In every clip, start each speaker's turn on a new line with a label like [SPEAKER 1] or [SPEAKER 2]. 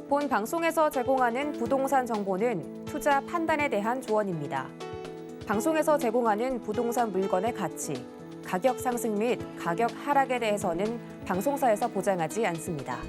[SPEAKER 1] 본 방송에서 제공하는 부동산 정보는 투자 판단에 대한 조언입니다. 방송에서 제공하는 부동산 물건의 가치, 가격 상승 및 가격 하락에 대해서는 방송사에서 보장하지 않습니다.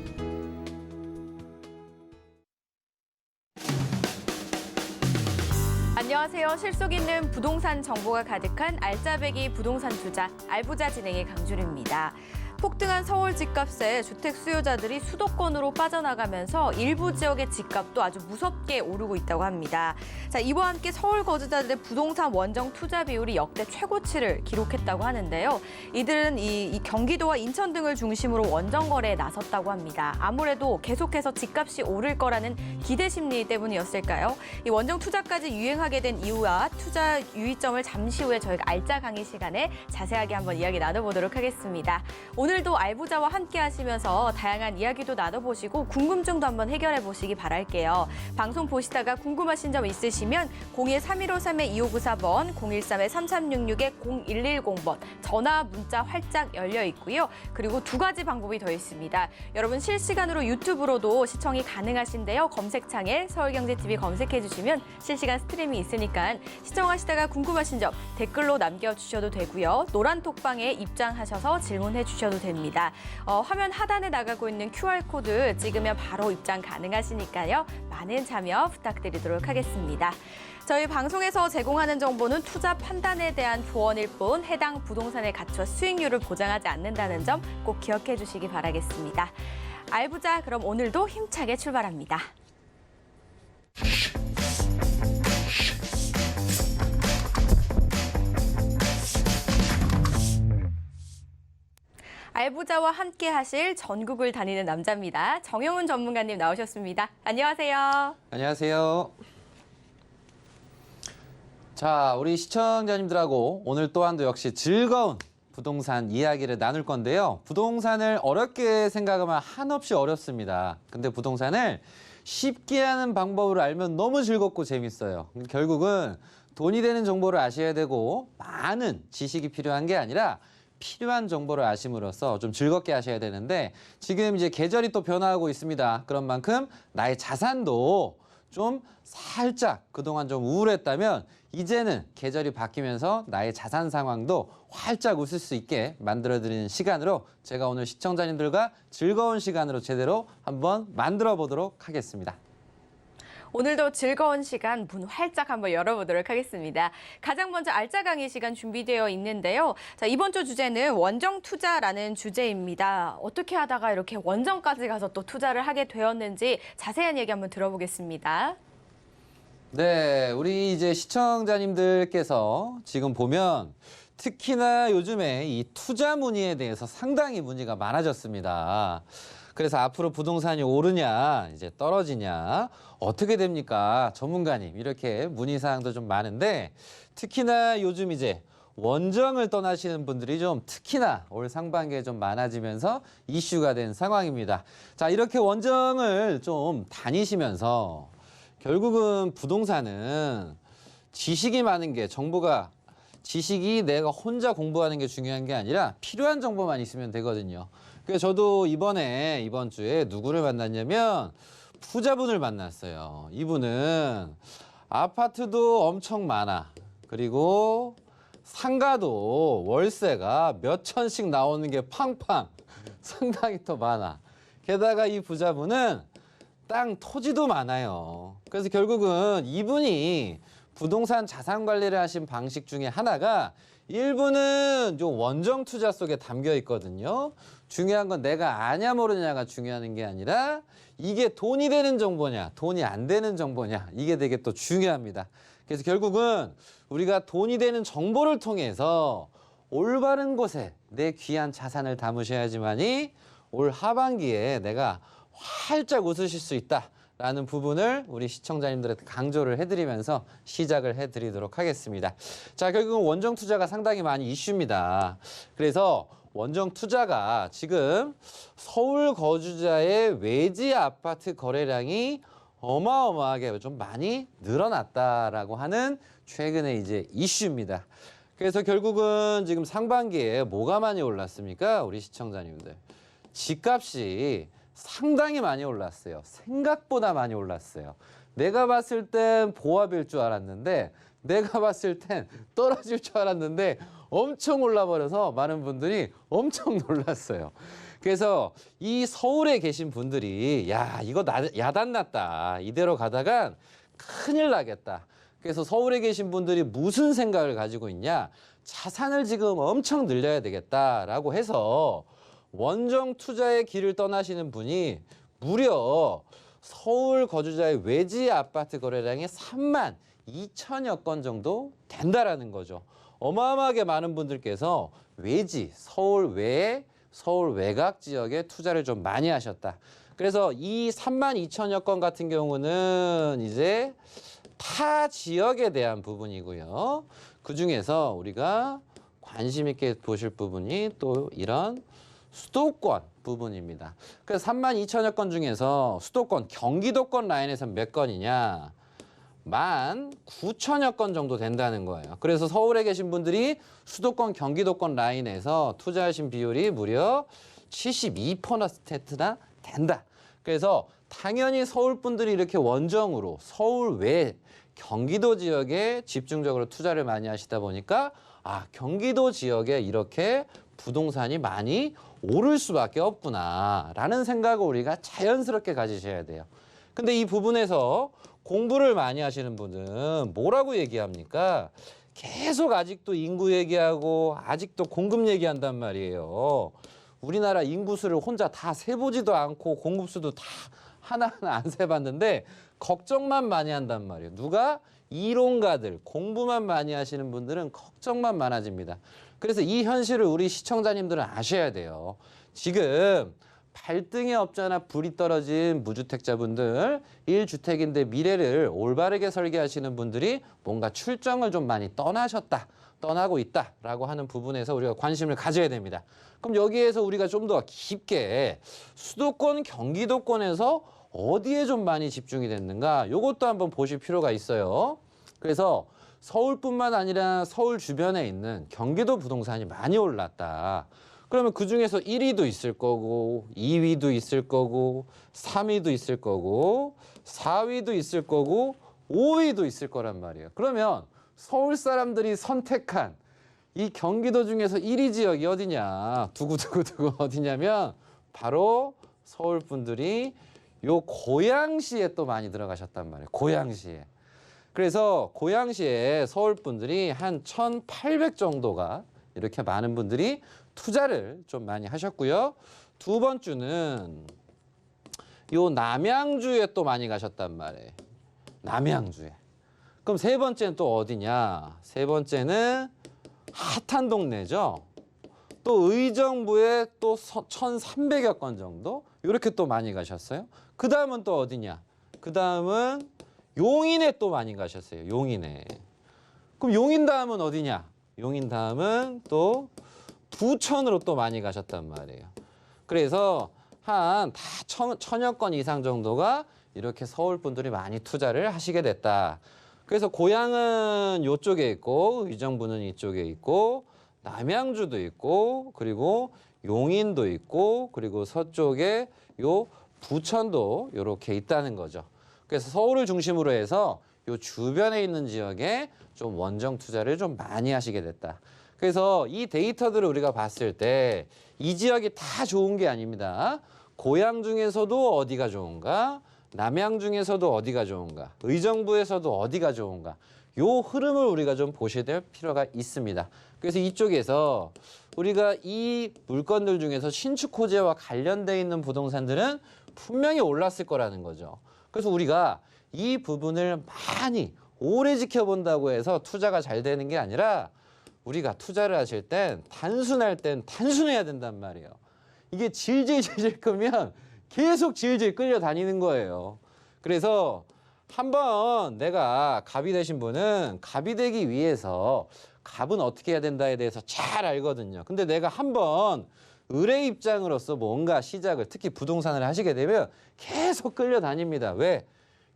[SPEAKER 2] 안녕하세요. 실속 있는 부동산 정보가 가득한 알짜배기 부동산 투자 알부자 진행의 강주리입니다. 폭등한 서울 집값에 주택 수요자들이 수도권으로 빠져나가면서 일부 지역의 집값도 아주 무섭게 오르고 있다고 합니다. 자, 이와 함께 서울 거주자들의 부동산 원정 투자 비율이 역대 최고치를 기록했다고 하는데요. 이들은 이 경기도와 인천 등을 중심으로 원정 거래에 나섰다고 합니다. 아무래도 계속해서 집값이 오를 거라는 기대 심리 때문이었을까요? 이 원정 투자까지 유행하게 된 이유와 투자 유의점을 잠시 후에 저희가 알짜 강의 시간에 자세하게 한번 이야기 나눠보도록 하겠습니다. 오늘도 알부자와 함께 하시면서 다양한 이야기도 나눠보시고 궁금증도 한번 해결해 보시기 바랄게요. 방송 보시다가 궁금하신 점 있으시면 013153-2594번, 013-3366-0110번 전화, 문자 활짝 열려 있고요. 그리고 두 가지 방법이 더 있습니다. 여러분 실시간으로 유튜브로도 시청이 가능하신데요. 검색창에 서울경제TV 검색해 주시면 실시간 스트리밍이 있으니까 시청하시다가 궁금하신 점 댓글로 남겨주셔도 되고요. 노란 톡방에 입장하셔서 질문해 주셔도 됩니다. 화면 하단에 나가고 있는 QR코드 찍으면 바로 입장 가능하시니까요. 많은 참여 부탁드리도록 하겠습니다. 저희 방송에서 제공하는 정보는 투자 판단에 대한 조언일 뿐 해당 부동산의 가치와 수익률을 보장하지 않는다는 점 꼭 기억해 주시기 바라겠습니다. 알부자 그럼 오늘도 힘차게 출발합니다. 알부자와 함께 하실 전국을 다니는 남자입니다. 정영훈 전문가님 나오셨습니다. 안녕하세요.
[SPEAKER 3] 안녕하세요. 자, 우리 시청자님들하고 오늘 또한도 역시 즐거운 부동산 이야기를 나눌 건데요. 부동산을 어렵게 생각하면 한없이 어렵습니다. 근데 부동산을 쉽게 하는 방법을 알면 너무 즐겁고 재밌어요. 결국은 돈이 되는 정보를 아셔야 되고 많은 지식이 필요한 게 아니라 필요한 정보를 아심으로써 좀 즐겁게 하셔야 되는데 지금 이제 계절이 또 변화하고 있습니다. 그런 만큼 나의 자산도 좀 살짝 그동안 좀 우울했다면 이제는 계절이 바뀌면서 나의 자산 상황도 활짝 웃을 수 있게 만들어드리는 시간으로 제가 오늘 시청자님들과 즐거운 시간으로 제대로 한번 만들어 보도록 하겠습니다.
[SPEAKER 2] 오늘도 즐거운 시간 문 활짝 한번 열어보도록 하겠습니다. 가장 먼저 알짜 강의 시간 준비되어 있는데요. 자, 이번 주 주제는 원정 투자라는 주제입니다. 어떻게 하다가 이렇게 원정까지 가서 또 투자를 하게 되었는지 자세한 얘기 한번 들어보겠습니다.
[SPEAKER 3] 네, 우리 이제 시청자님들께서 지금 보면 특히나 요즘에 이 투자 문의에 대해서 상당히 문의가 많아졌습니다. 그래서 앞으로 부동산이 오르냐, 이제 떨어지냐, 어떻게 됩니까? 전문가님, 이렇게 문의사항도 좀 많은데, 특히나 요즘 이제 원정을 떠나시는 분들이 좀 특히나 올 상반기에 좀 많아지면서 이슈가 된 상황입니다. 자, 이렇게 원정을 좀 다니시면서 결국은 부동산은 지식이 많은 게 지식이 내가 혼자 공부하는 게 중요한 게 아니라 필요한 정보만 있으면 되거든요. 그래서 저도 이번 주에 누구를 만났냐면 부자분을 만났어요. 이분은 아파트도 엄청 많아. 그리고 상가도 월세가 몇 천씩 나오는 게 팡팡 상당히 더 많아. 게다가 이 부자분은 땅 토지도 많아요. 그래서 결국은 이분이 부동산 자산 관리를 하신 방식 중에 하나가 일부는 좀 원정 투자 속에 담겨 있거든요. 중요한 건 내가 아냐 모르냐가 중요한 게 아니라 이게 돈이 되는 정보냐, 돈이 안 되는 정보냐, 이게 되게 또 중요합니다. 그래서 결국은 우리가 돈이 되는 정보를 통해서 올바른 곳에 내 귀한 자산을 담으셔야지만이 올 하반기에 내가 활짝 웃으실 수 있다라는 부분을 우리 시청자님들한테 강조를 해드리면서 시작을 해드리도록 하겠습니다. 자, 결국은 원정 투자가 상당히 많이 이슈입니다. 그래서 원정 투자가 지금 서울 거주자의 외지 아파트 거래량이 어마어마하게 좀 많이 늘어났다라고 하는 최근의 이제 이슈입니다. 그래서 결국은 지금 상반기에 뭐가 많이 올랐습니까? 우리 시청자님들. 집값이 상당히 많이 올랐어요. 생각보다 많이 올랐어요. 내가 봤을 땐 보합일 줄 알았는데 내가 봤을 땐 떨어질 줄 알았는데 엄청 올라버려서 많은 분들이 엄청 놀랐어요. 그래서 이 서울에 계신 분들이 야 이거 야단났다. 이대로 가다간 큰일 나겠다. 그래서 서울에 계신 분들이 무슨 생각을 가지고 있냐. 자산을 지금 엄청 늘려야 되겠다라고 해서 원정 투자의 길을 떠나시는 분이 무려 서울 거주자의 외지 아파트 거래량이 3만 2천여 건 정도 된다라는 거죠. 어마어마하게 많은 분들께서 외지, 서울 외에 서울 외곽 지역에 투자를 좀 많이 하셨다. 그래서 이 3만 2천여 건 같은 경우는 이제 타 지역에 대한 부분이고요. 그중에서 우리가 관심 있게 보실 부분이 또 이런 수도권 부분입니다. 그래서 3만 2천여 건 중에서 수도권, 경기도권 라인에서 몇 건이냐? 19,000여 건 정도 된다는 거예요. 그래서 서울에 계신 분들이 수도권, 경기도권 라인에서 투자하신 비율이 무려 72%나 된다. 그래서 당연히 서울 분들이 이렇게 원정으로 서울 외 경기도 지역에 집중적으로 투자를 많이 하시다 보니까 경기도 지역에 이렇게 부동산이 많이 오를 수밖에 없구나라는 생각을 우리가 자연스럽게 가지셔야 돼요. 근데 이 부분에서 공부를 많이 하시는 분은 뭐라고 얘기합니까? 계속 아직도 인구 얘기하고 아직도 공급 얘기한단 말이에요. 우리나라 인구수를 혼자 다 세보지도 않고 공급수도 다 하나하나 안 세봤는데 걱정만 많이 한단 말이에요. 누가? 이론가들, 공부만 많이 하시는 분들은 걱정만 많아집니다. 그래서 이 현실을 우리 시청자님들은 아셔야 돼요. 지금 발등에 없잖아 불이 떨어진 무주택자분들, 1주택인데 미래를 올바르게 설계하시는 분들이 뭔가 출정을 좀 많이 떠나고 있다라고 하는 부분에서 우리가 관심을 가져야 됩니다. 그럼 여기에서 우리가 좀 더 깊게 수도권, 경기도권에서 어디에 좀 많이 집중이 됐는가? 이것도 한번 보실 필요가 있어요. 그래서 서울뿐만 아니라 서울 주변에 있는 경기도 부동산이 많이 올랐다. 그러면 그중에서 1위도 있을 거고 2위도 있을 거고 3위도 있을 거고 4위도 있을 거고 5위도 있을 거란 말이에요. 그러면 서울 사람들이 선택한 이 경기도 중에서 1위 지역이 어디냐? 두구두구두구 어디냐면 바로 서울 분들이 요 고양시에 또 많이 들어가셨단 말이에요. 고양시에. 그래서 고양시에 서울 분들이 한 1,800 정도가 이렇게 많은 분들이 투자를 좀 많이 하셨고요. 두 번째는 요 남양주에 또 많이 가셨단 말이에요. 남양주에. 그럼 세 번째는 또 어디냐? 세 번째는 핫한 동네죠. 또 의정부에 또 1,300여 건 정도 이렇게 또 많이 가셨어요. 그 다음은 또 어디냐? 그 다음은 용인에 또 많이 가셨어요. 용인에. 그럼 용인 다음은 어디냐? 용인 다음은 또 부천으로 또 많이 가셨단 말이에요. 그래서 한 다 1,000여 건 이상 정도가 이렇게 서울 분들이 많이 투자를 하시게 됐다. 그래서 고향은 이쪽에 있고 의정부는 이쪽에 있고 남양주도 있고 그리고 용인도 있고 그리고 서쪽에 요 부천도 이렇게 있다는 거죠. 그래서 서울을 중심으로 해서 요 주변에 있는 지역에 좀 원정 투자를 좀 많이 하시게 됐다. 그래서 이 데이터들을 우리가 봤을 때 이 지역이 다 좋은 게 아닙니다. 고향 중에서도 어디가 좋은가? 남양 중에서도 어디가 좋은가? 의정부에서도 어디가 좋은가? 요 흐름을 우리가 좀 보셔야 될 필요가 있습니다. 그래서 이쪽에서 우리가 이 물건들 중에서 신축 호재와 관련돼 있는 부동산들은 분명히 올랐을 거라는 거죠. 그래서 우리가 이 부분을 많이 오래 지켜본다고 해서 투자가 잘 되는 게 아니라 우리가 투자를 하실 땐 단순할 땐 단순해야 된단 말이에요. 이게 질질 끄면 계속 질질 끌려다니는 거예요. 그래서 한번 내가 갑이 되신 분은 갑이 되기 위해서 갑은 어떻게 해야 된다에 대해서 잘 알거든요. 근데 내가 한번 을의 입장으로서 뭔가 시작을 특히 부동산을 하시게 되면 계속 끌려다닙니다. 왜?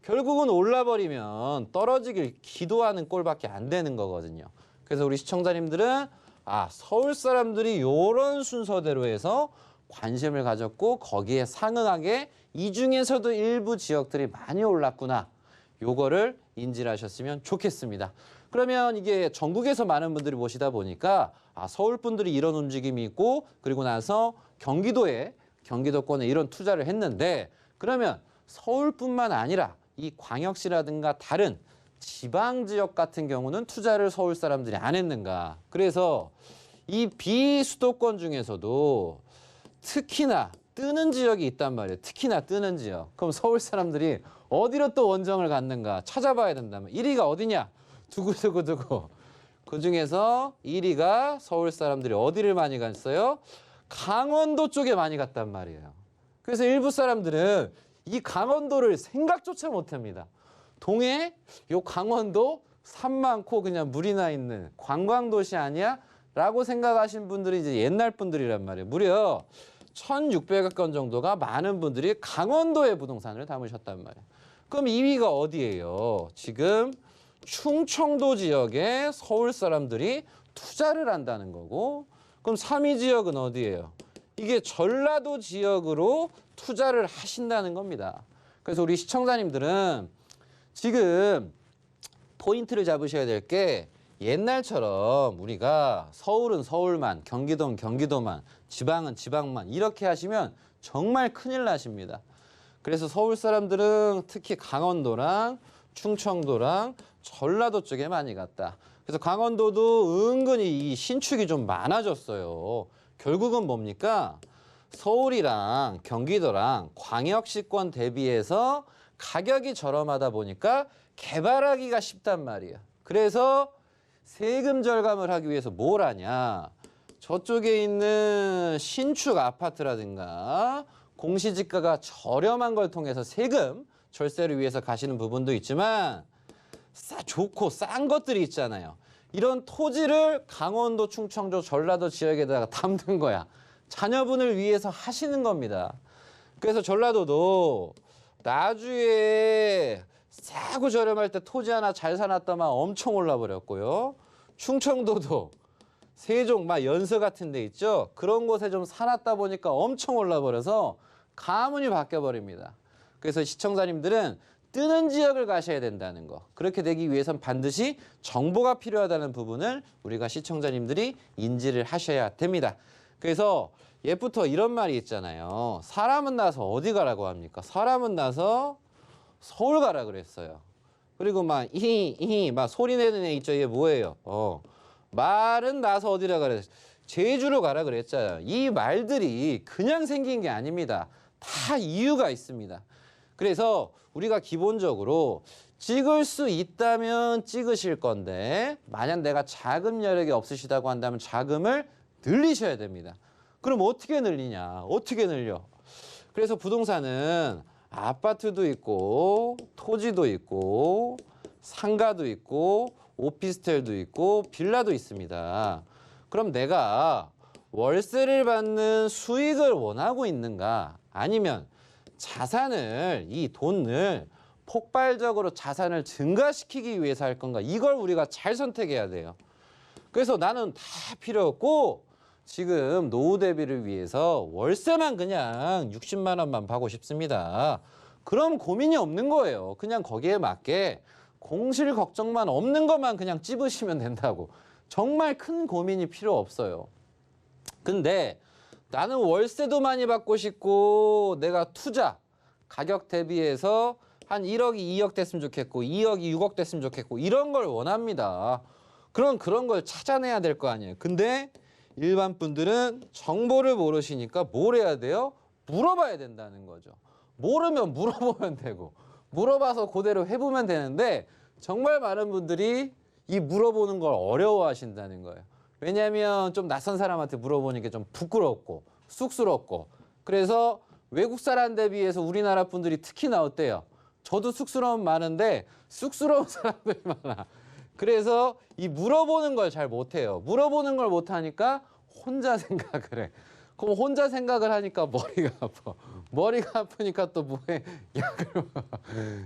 [SPEAKER 3] 결국은 올라버리면 떨어지길 기도하는 꼴밖에 안 되는 거거든요. 그래서 우리 시청자님들은 서울 사람들이 이런 순서대로 해서 관심을 가졌고 거기에 상응하게 이 중에서도 일부 지역들이 많이 올랐구나. 요거를 인지를 하셨으면 좋겠습니다. 그러면 이게 전국에서 많은 분들이 보시다 보니까 서울 분들이 이런 움직임이 있고 그리고 나서 경기도권에 이런 투자를 했는데 그러면 서울뿐만 아니라 이 광역시라든가 다른 지방 지역 같은 경우는 투자를 서울 사람들이 안 했는가. 그래서 이 비수도권 중에서도 특히나 뜨는 지역이 있단 말이에요. 특히나 뜨는 지역. 그럼 서울 사람들이 어디로 또 원정을 갔는가 찾아봐야 된다면 1위가 어디냐? 두구두구두구. 그중에서 1위가 서울 사람들이 어디를 많이 갔어요? 강원도 쪽에 많이 갔단 말이에요. 그래서 일부 사람들은 이 강원도를 생각조차 못합니다. 동해, 요 강원도 산 많고 그냥 물이나 있는 관광도시 아니야? 라고 생각하신 분들이 이제 옛날 분들이란 말이에요. 무려 1,600여 건 정도가 많은 분들이 강원도에 부동산을 담으셨단 말이에요. 그럼 2위가 어디예요? 지금 충청도 지역에 서울 사람들이 투자를 한다는 거고 그럼 3위 지역은 어디예요? 이게 전라도 지역으로 투자를 하신다는 겁니다. 그래서 우리 시청자님들은 지금 포인트를 잡으셔야 될 게 옛날처럼 우리가 서울은 서울만, 경기도는 경기도만, 지방은 지방만 이렇게 하시면 정말 큰일 나십니다. 그래서 서울 사람들은 특히 강원도랑 충청도랑 전라도 쪽에 많이 갔다. 그래서 강원도도 은근히 이 신축이 좀 많아졌어요. 결국은 뭡니까? 서울이랑 경기도랑 광역시권 대비해서 가격이 저렴하다 보니까 개발하기가 쉽단 말이에요. 그래서 세금 절감을 하기 위해서 뭘 하냐? 저쪽에 있는 신축 아파트라든가 공시지가가 저렴한 걸 통해서 세금 절세를 위해서 가시는 부분도 있지만 좋고 싼 것들이 있잖아요. 이런 토지를 강원도, 충청도, 전라도 지역에다가 담는 거야. 자녀분을 위해서 하시는 겁니다. 그래서 전라도도 나주에 싸고 저렴할 때 토지 하나 잘 사놨다만 엄청 올라버렸고요. 충청도도 세종, 연서 같은 데 있죠. 그런 곳에 좀 사놨다 보니까 엄청 올라버려서 가문이 바뀌어버립니다. 그래서 시청자님들은 뜨는 지역을 가셔야 된다는 거. 그렇게 되기 위해선 반드시 정보가 필요하다는 부분을 우리가 시청자님들이 인지를 하셔야 됩니다. 그래서 옛부터 이런 말이 있잖아요. 사람은 나서 어디 가라고 합니까? 사람은 나서 서울 가라 그랬어요. 그리고 막 소리 내는 애 있죠. 이게 뭐예요? 말은 나서 어디라 그랬어요. 제주로 가라 그랬잖아요. 이 말들이 그냥 생긴 게 아닙니다. 다 이유가 있습니다. 그래서 우리가 기본적으로 찍을 수 있다면 찍으실 건데 만약 내가 자금 여력이 없으시다고 한다면 자금을 늘리셔야 됩니다. 그럼 어떻게 늘리냐? 어떻게 늘려? 그래서 부동산은 아파트도 있고 토지도 있고 상가도 있고 오피스텔도 있고 빌라도 있습니다. 그럼 내가 월세를 받는 수익을 원하고 있는가? 아니면 자산을, 이 돈을 폭발적으로 자산을 증가시키기 위해서 할 건가? 이걸 우리가 잘 선택해야 돼요. 그래서 나는 다 필요 없고 지금 노후 대비를 위해서 월세만 그냥 60만 원만 받고 싶습니다. 그럼 고민이 없는 거예요. 그냥 거기에 맞게 공실 걱정만 없는 것만 그냥 찝으시면 된다고. 정말 큰 고민이 필요 없어요. 근데 나는 월세도 많이 받고 싶고 내가 투자 가격 대비해서 한 1억이 2억 됐으면 좋겠고 2억이 6억 됐으면 좋겠고 이런 걸 원합니다. 그런 걸 찾아내야 될 거 아니에요. 근데 일반 분들은 정보를 모르시니까 뭘 해야 돼요? 물어봐야 된다는 거죠. 모르면 물어보면 되고 물어봐서 그대로 해보면 되는데 정말 많은 분들이 이 물어보는 걸 어려워하신다는 거예요. 왜냐하면 좀 낯선 사람한테 물어보니까 좀 부끄럽고 쑥스럽고 그래서 외국 사람 대비해서 우리나라 분들이 특히나 어때요? 저도 쑥스러움 많은데 쑥스러운 사람들이 많아. 그래서 이 물어보는 걸 잘 못해요. 물어보는 걸 못하니까 혼자 생각을 해. 그럼 혼자 생각을 하니까 머리가 아파. 머리가 아프니까 또 뭐해? 약을 먹어.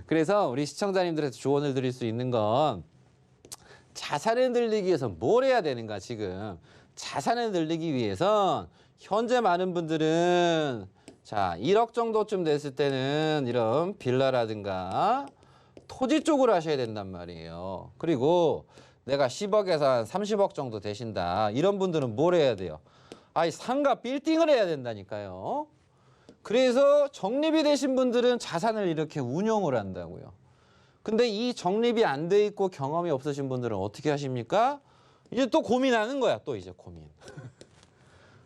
[SPEAKER 3] 그래서 우리 시청자님들한테 조언을 드릴 수 있는 건 자산을 늘리기 위해서 뭘 해야 되는가 지금. 자산을 늘리기 위해선 현재 많은 분들은 자 1억 정도쯤 됐을 때는 이런 빌라라든가 토지 쪽으로 하셔야 된단 말이에요. 그리고 내가 10억에서 한 30억 정도 되신다. 이런 분들은 뭘 해야 돼요? 아이 상가 빌딩을 해야 된다니까요. 그래서 적립이 되신 분들은 자산을 이렇게 운용을 한다고요. 근데 이 적립이 안 돼 있고 경험이 없으신 분들은 어떻게 하십니까? 이제 또 고민하는 거야. 또 이제 고민.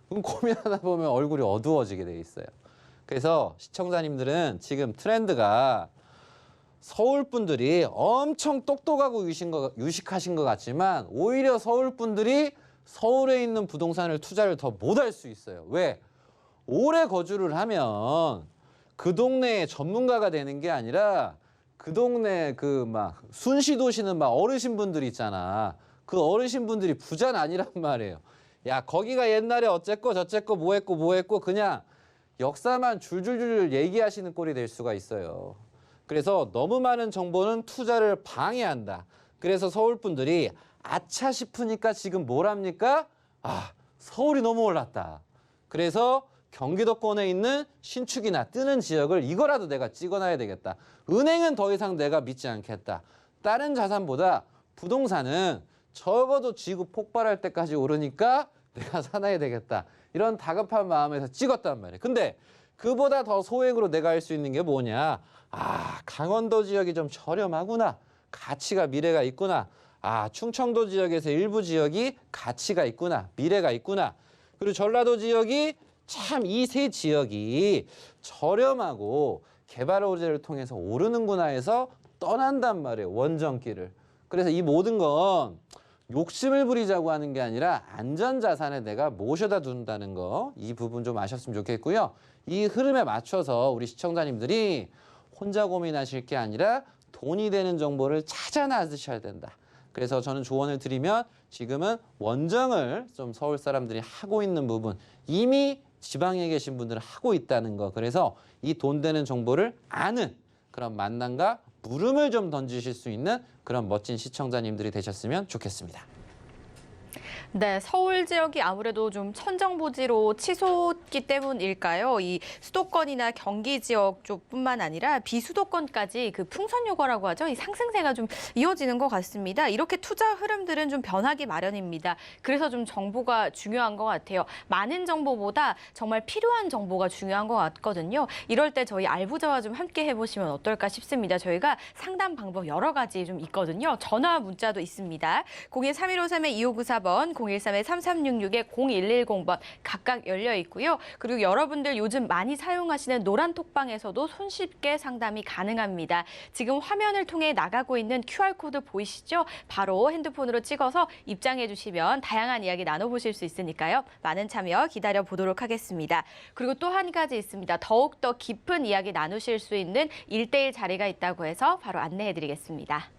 [SPEAKER 3] 그럼 고민하다 보면 얼굴이 어두워지게 돼 있어요. 그래서 시청자님들은 지금 트렌드가 서울 분들이 엄청 똑똑하고 유식하신 것 같지만 오히려 서울 분들이 서울에 있는 부동산을 투자를 더 못할 수 있어요. 왜? 오래 거주를 하면 그 동네의 전문가가 되는 게 아니라 그 동네 그 막 순시도시는 막 어르신 분들 있잖아. 그 어르신 분들이 부자는 아니란 말이에요. 야 거기가 옛날에 어쨌고 저쨌고 뭐 했고 그냥 역사만 줄줄줄 얘기하시는 꼴이 될 수가 있어요. 그래서 너무 많은 정보는 투자를 방해한다. 그래서 서울 분들이 아차 싶으니까 지금 뭘 합니까? 아, 서울이 너무 올랐다. 그래서 경기도권에 있는 신축이나 뜨는 지역을 이거라도 내가 찍어놔야 되겠다. 은행은 더 이상 내가 믿지 않겠다. 다른 자산보다 부동산은 적어도 지구 폭발할 때까지 오르니까 내가 사놔야 되겠다. 이런 다급한 마음에서 찍었단 말이에요. 근데 그보다 더 소액으로 내가 할 수 있는 게 뭐냐? 아, 강원도 지역이 좀 저렴하구나. 가치가 미래가 있구나. 아, 충청도 지역에서 일부 지역이 가치가 있구나. 미래가 있구나. 그리고 전라도 지역이 참 이 세 지역이 저렴하고 개발 호재를 통해서 오르는구나 해서 떠난단 말이에요. 원정길을. 그래서 이 모든 건 욕심을 부리자고 하는 게 아니라 안전자산에 내가 모셔다 둔다는 거, 이 부분 좀 아셨으면 좋겠고요. 이 흐름에 맞춰서 우리 시청자님들이 혼자 고민하실 게 아니라 돈이 되는 정보를 찾아 나서셔야 된다. 그래서 저는 조언을 드리면 지금은 원정을 좀 서울 사람들이 하고 있는 부분, 이미 지방에 계신 분들은 하고 있다는 거. 그래서 이 돈 되는 정보를 아는 그런 만남과 물음을 좀 던지실 수 있는 그런 멋진 시청자님들이 되셨으면 좋겠습니다.
[SPEAKER 2] 네, 서울 지역이 아무래도 좀 천정부지로 치솟기 때문일까요? 이 수도권이나 경기 지역 쪽뿐만 아니라 비수도권까지 그 풍선 요거라고 하죠. 이 상승세가 좀 이어지는 것 같습니다. 이렇게 투자 흐름들은 좀 변하기 마련입니다. 그래서 좀 정보가 중요한 것 같아요. 많은 정보보다 정말 필요한 정보가 중요한 것 같거든요. 이럴 때 저희 알부자와 좀 함께 해보시면 어떨까 싶습니다. 저희가 상담 방법 여러 가지 좀 있거든요. 전화 문자도 있습니다. 013-2594번, 013-3366-0110번 각각 열려 있고요. 그리고 여러분들 요즘 많이 사용하시는 노란 톡방에서도 손쉽게 상담이 가능합니다. 지금 화면을 통해 나가고 있는 QR코드 보이시죠? 바로 핸드폰으로 찍어서 입장해 주시면 다양한 이야기 나눠보실 수 있으니까요. 많은 참여 기다려 보도록 하겠습니다. 그리고 또 한 가지 있습니다. 더욱더 깊은 이야기 나누실 수 있는 1:1 자리가 있다고 해서 바로 안내해 드리겠습니다.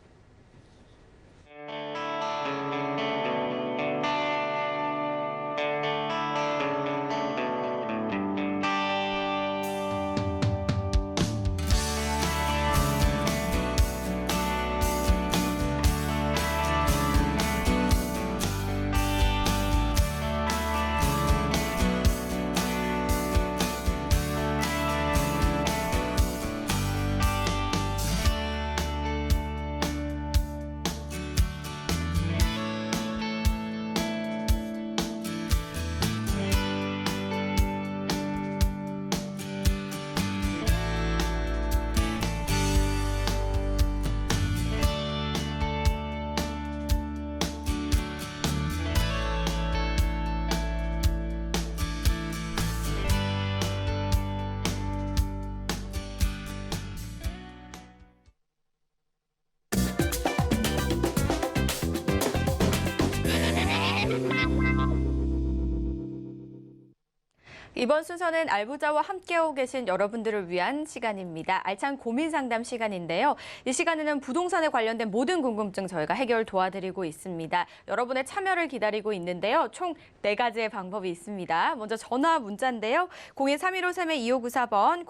[SPEAKER 2] 이번 순서는 알부자와 함께하고 계신 여러분들을 위한 시간입니다. 알찬 고민 상담 시간인데요. 이 시간에는 부동산에 관련된 모든 궁금증 저희가 해결 도와드리고 있습니다. 여러분의 참여를 기다리고 있는데요. 총 4가지의 방법이 있습니다. 먼저 전화 문자인데요. 013-1553-2594번,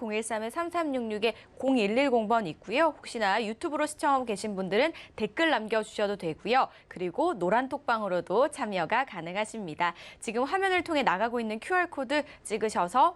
[SPEAKER 2] 013-3366-0110번 있고요. 혹시나 유튜브로 시청하고 계신 분들은 댓글 남겨주셔도 되고요. 그리고 노란 톡방으로도 참여가 가능하십니다. 지금 화면을 통해 나가고 있는 QR코드 찍으셔서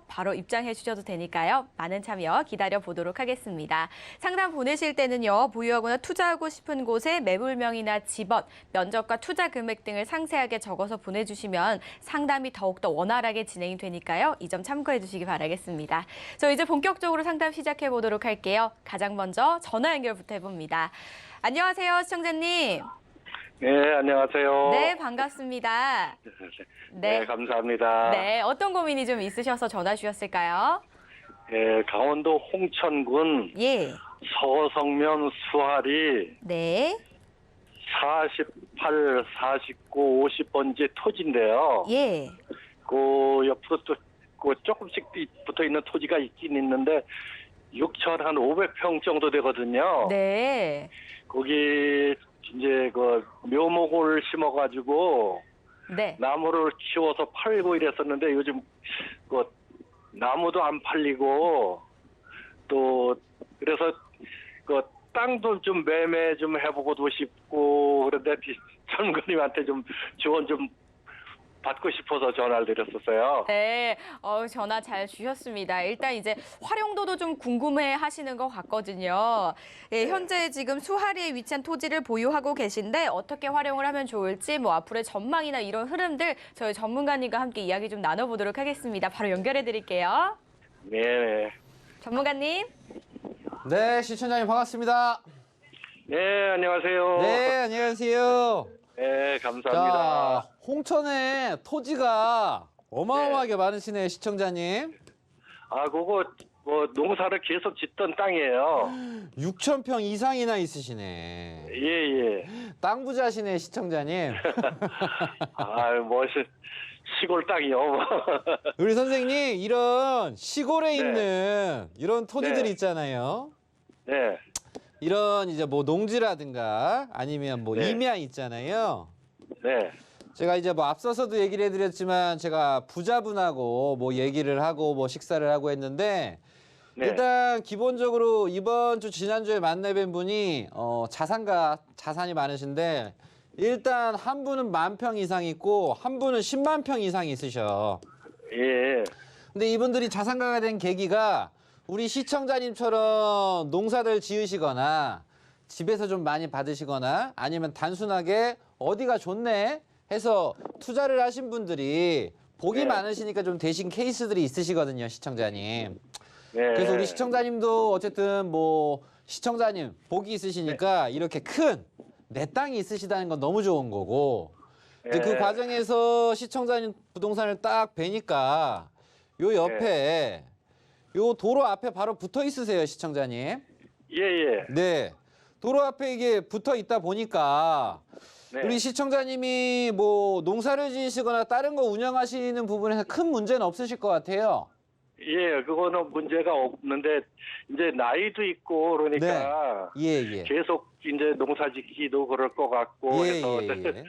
[SPEAKER 2] 바로 입장해 주셔도 되니까요. 많은 참여 기다려 보도록 하겠습니다. 상담 보내실 때는요. 보유하거나 투자하고 싶은 곳의 매물명이나 집원, 면적과 투자 금액 등을 상세하게 적어서 보내주시면 상담이 더욱더 원활하게 진행이 되니까요. 이 점 참고해 주시기 바라겠습니다. 저 이제 본격적으로 상담 시작해 보도록 할게요. 가장 먼저 전화 연결부터 해봅니다. 안녕하세요, 시청자님.
[SPEAKER 4] 네, 안녕하세요.
[SPEAKER 2] 네, 반갑습니다.
[SPEAKER 4] 네, 감사합니다.
[SPEAKER 2] 네, 어떤 고민이 좀 있으셔서 전화 주셨을까요?
[SPEAKER 4] 네, 강원도 홍천군
[SPEAKER 2] 예.
[SPEAKER 4] 서성면 수하리
[SPEAKER 2] 네.
[SPEAKER 4] 48, 49, 50번지 토지인데요.
[SPEAKER 2] 예.
[SPEAKER 4] 그 옆으로 또 그 조금씩 붙어 있는 토지가 있긴 있는데 6,500평 정도 되거든요.
[SPEAKER 2] 네.
[SPEAKER 4] 거기 이제 그 묘목을 심어가지고
[SPEAKER 2] 네.
[SPEAKER 4] 나무를 키워서 팔고 이랬었는데 요즘 그 나무도 안 팔리고 또 그래서 그 땅도 좀 매매 좀 해보고도 싶고 그런데 전문가님한테 좀 조언 좀 받고 싶어서 전화를 드렸었어요.
[SPEAKER 2] 네, 전화 잘 주셨습니다. 일단 이제 활용도도 좀 궁금해 하시는 것 같거든요. 예, 현재 지금 수하리에 위치한 토지를 보유하고 계신데 어떻게 활용을 하면 좋을지 뭐 앞으로의 전망이나 이런 흐름들 저희 전문가님과 함께 이야기 좀 나눠보도록 하겠습니다. 바로 연결해 드릴게요.
[SPEAKER 4] 네.
[SPEAKER 2] 전문가님.
[SPEAKER 3] 네, 시청자님 반갑습니다.
[SPEAKER 4] 네, 안녕하세요.
[SPEAKER 3] 네, 안녕하세요.
[SPEAKER 4] 네,
[SPEAKER 3] 자,
[SPEAKER 4] 감사합니다.
[SPEAKER 3] 홍천에 토지가 어마어마하게 많으시네요, 시청자님.
[SPEAKER 4] 아, 그거 뭐 농사를 계속 짓던 땅이에요.
[SPEAKER 3] 6,000평 이상이나 있으시네.
[SPEAKER 4] 예, 예.
[SPEAKER 3] 땅 부자시네, 시청자님.
[SPEAKER 4] 아, 뭐 시골 땅이요.
[SPEAKER 3] 우리 선생님, 이런 시골에
[SPEAKER 4] 네.
[SPEAKER 3] 있는 이런 토지들
[SPEAKER 4] 네.
[SPEAKER 3] 있잖아요.
[SPEAKER 4] 네.
[SPEAKER 3] 이런 이제 뭐 농지라든가 아니면 뭐
[SPEAKER 4] 네.
[SPEAKER 3] 임야 있잖아요.
[SPEAKER 4] 네.
[SPEAKER 3] 제가 이제 뭐 앞서서도 얘기를 해드렸지만 제가 부자분하고 뭐 얘기를 하고 뭐 식사를 하고 했는데
[SPEAKER 4] 네.
[SPEAKER 3] 일단 기본적으로 이번 주 지난주에 만나뵌 분이 자산이 많으신데 일단 한 분은 10,000평 이상 있고 한 분은 10만 평 이상 있으셔.
[SPEAKER 4] 예.
[SPEAKER 3] 근데 이분들이 자산가가 된 계기가 우리 시청자님처럼 농사를 지으시거나 집에서 좀 많이 받으시거나 아니면 단순하게 어디가 좋네 해서 투자를 하신 분들이 복이
[SPEAKER 4] 네.
[SPEAKER 3] 많으시니까 좀 되신 케이스들이 있으시거든요, 시청자님.
[SPEAKER 4] 네.
[SPEAKER 3] 그래서 우리 시청자님도 어쨌든 뭐 시청자님 복이 있으시니까 이렇게 큰 내 땅이 있으시다는 건 너무 좋은 거고 이제 그
[SPEAKER 4] 네.
[SPEAKER 3] 과정에서 시청자님 부동산을 딱 뵈니까 요 옆에 요 도로 앞에 바로 붙어 있으세요, 시청자님.
[SPEAKER 4] 예, 예.
[SPEAKER 3] 네. 도로 앞에 이게 붙어 있다 보니까
[SPEAKER 4] 네.
[SPEAKER 3] 우리 시청자님이 뭐 농사를 지으시거나 다른 거 운영하시는 부분에서 큰 문제는 없으실 것 같아요.
[SPEAKER 4] 예, 그거는 문제가 없는데 이제 나이도 있고 그러니까
[SPEAKER 3] 예, 예.
[SPEAKER 4] 계속 이제 농사짓기도 그럴 것 같고
[SPEAKER 3] 예,
[SPEAKER 4] 해서
[SPEAKER 3] 예, 예.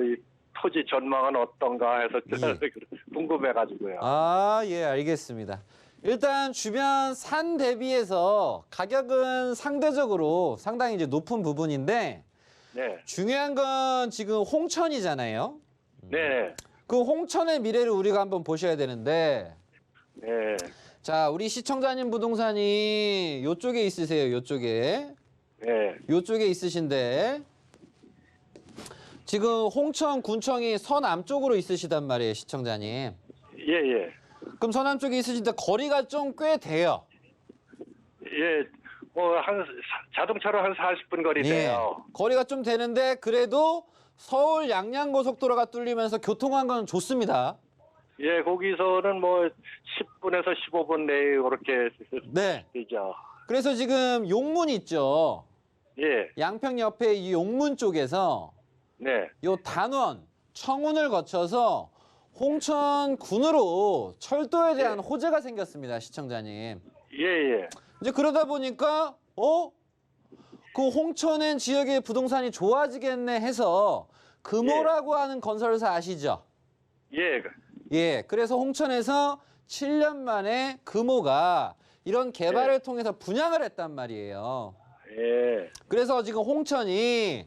[SPEAKER 4] 이 토지 전망은 어떤가 해서
[SPEAKER 3] 예.
[SPEAKER 4] 궁금해가지고요.
[SPEAKER 3] 아, 예, 알겠습니다. 일단 주변 산 대비해서 가격은 상대적으로 상당히 이제 높은 부분인데
[SPEAKER 4] 네,
[SPEAKER 3] 중요한 건 지금 홍천이잖아요.
[SPEAKER 4] 네,
[SPEAKER 3] 그 홍천의 미래를 우리가 한번 보셔야 되는데
[SPEAKER 4] 네,
[SPEAKER 3] 자, 우리 시청자님 부동산이 요쪽에 있으세요. 요쪽에.
[SPEAKER 4] 네,
[SPEAKER 3] 요쪽에 있으신데 지금 홍천 군청이 서남쪽으로 있으시단 말이에요, 시청자님.
[SPEAKER 4] 예, 예,
[SPEAKER 3] 그럼 서남쪽에 있으신데 거리가 좀 꽤 돼요.
[SPEAKER 4] 예. 뭐 한 자동차로 한 40분 거리네요.
[SPEAKER 3] 거리가 좀 되는데 그래도 서울 양양고속도로가 뚫리면서 교통환경은 좋습니다.
[SPEAKER 4] 예, 거기서는 뭐 10분에서 15분 내에 그렇게
[SPEAKER 3] 네.
[SPEAKER 4] 되죠.
[SPEAKER 3] 그래서 지금 용문 있죠.
[SPEAKER 4] 예,
[SPEAKER 3] 양평 옆에 이 용문 쪽에서
[SPEAKER 4] 네,
[SPEAKER 3] 요 단원, 청운을 거쳐서 홍천군으로 철도에 대한 호재가 생겼습니다, 시청자님.
[SPEAKER 4] 예, 예.
[SPEAKER 3] 이제 그러다 보니까 그 홍천엔 지역의 부동산이 좋아지겠네 해서 금호라고 하는 건설사 아시죠?
[SPEAKER 4] 예.
[SPEAKER 3] 예, 그래서 홍천에서 7년 만에 금호가 이런 개발을 통해서 분양을 했단 말이에요.
[SPEAKER 4] 예.
[SPEAKER 3] 그래서 지금 홍천이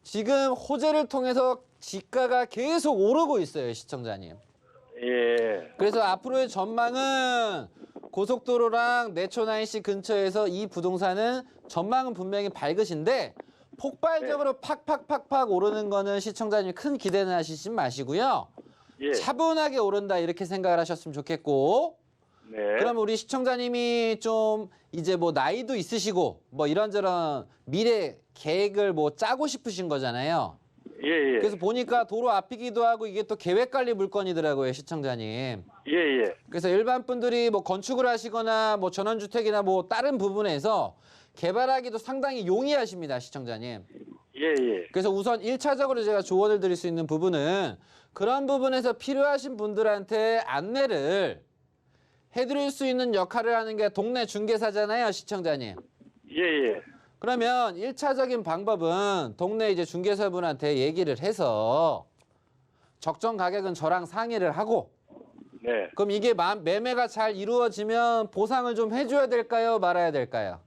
[SPEAKER 3] 지금 호재를 통해서 지가가 계속 오르고 있어요, 시청자님.
[SPEAKER 4] 예.
[SPEAKER 3] 그래서 앞으로의 전망은 고속도로랑 내초나인시 근처에서 이 부동산은 전망은 분명히 밝으신데 폭발적으로 팍팍팍팍 오르는 거는 시청자님 큰 기대는 하시지 마시고요.
[SPEAKER 4] 예.
[SPEAKER 3] 차분하게 오른다 이렇게 생각을 하셨으면 좋겠고
[SPEAKER 4] 네.
[SPEAKER 3] 그럼 우리 시청자님이 좀 이제 뭐 나이도 있으시고 뭐 이런저런 미래 계획을 뭐 짜고 싶으신 거잖아요.
[SPEAKER 4] 예, 예.
[SPEAKER 3] 그래서 보니까 도로 앞이기도 하고 이게 또 계획관리 물건이더라고요, 시청자님.
[SPEAKER 4] 예, 예.
[SPEAKER 3] 그래서 일반 분들이 뭐 건축을 하시거나 뭐 전원주택이나 뭐 다른 부분에서 개발하기도 상당히 용이하십니다, 시청자님.
[SPEAKER 4] 예, 예.
[SPEAKER 3] 그래서 우선 1차적으로 제가 조언을 드릴 수 있는 부분은 그런 부분에서 필요하신 분들한테 안내를 해드릴 수 있는 역할을 하는 게 동네 중개사잖아요, 시청자님.
[SPEAKER 4] 예, 예.
[SPEAKER 3] 그러면 1차적인 방법은 동네 이제 중개사분한테 얘기를 해서 적정 가격은 저랑 상의를 하고
[SPEAKER 4] 네.
[SPEAKER 3] 그럼 이게 매매가 잘 이루어지면 보상을 좀 해줘야 될까요? 말아야 될까요?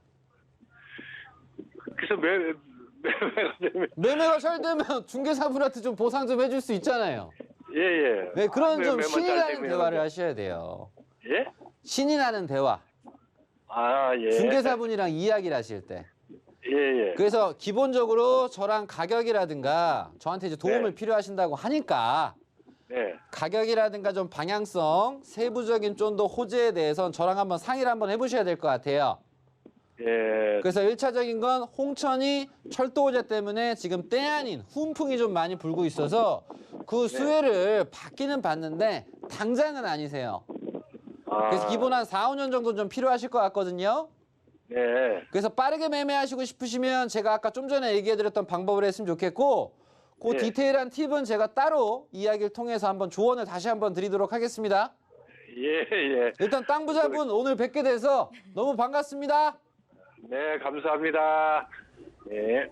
[SPEAKER 4] 그래서 매매가 되면
[SPEAKER 3] 매매가 잘 되면 중개사분한테 좀 보상 좀 해줄 수 있잖아요.
[SPEAKER 4] 예, 예.
[SPEAKER 3] 네, 그런 좀
[SPEAKER 4] 매매만
[SPEAKER 3] 신이
[SPEAKER 4] 잘
[SPEAKER 3] 나는
[SPEAKER 4] 되면
[SPEAKER 3] 대화를 하셔야 돼요.
[SPEAKER 4] 예?
[SPEAKER 3] 신이 나는 대화.
[SPEAKER 4] 아, 예.
[SPEAKER 3] 중개사분이랑 이야기를 하실 때.
[SPEAKER 4] 예, 예.
[SPEAKER 3] 그래서 기본적으로 저랑 가격이라든가 저한테 이제 도움을
[SPEAKER 4] 네.
[SPEAKER 3] 필요하신다고 하니까
[SPEAKER 4] 네.
[SPEAKER 3] 가격이라든가 좀 방향성, 세부적인 좀 더 호재에 대해서는 저랑 한번 상의를 한번 해보셔야 될 것 같아요.
[SPEAKER 4] 예.
[SPEAKER 3] 그래서 1차적인 건 홍천이 철도 호재 때문에 지금 때 아닌 훈풍이 좀 많이 불고 있어서 그 수혜를 받기는 받는데 당장은 아니세요.
[SPEAKER 4] 아,
[SPEAKER 3] 그래서 기본 한 4, 5년 정도 좀 필요하실 것 같거든요.
[SPEAKER 4] 네.
[SPEAKER 3] 그래서 빠르게 매매하시고 싶으시면 제가 아까 좀 전에 얘기해드렸던 방법을 했으면 좋겠고 그
[SPEAKER 4] 네.
[SPEAKER 3] 디테일한 팁은 제가 따로 이야기를 통해서 한번 조언을 다시 한번 드리도록 하겠습니다.
[SPEAKER 4] 예, 예.
[SPEAKER 3] 일단 땅 부자분 오늘 뵙게 돼서 너무 반갑습니다.
[SPEAKER 4] 네, 감사합니다. 예.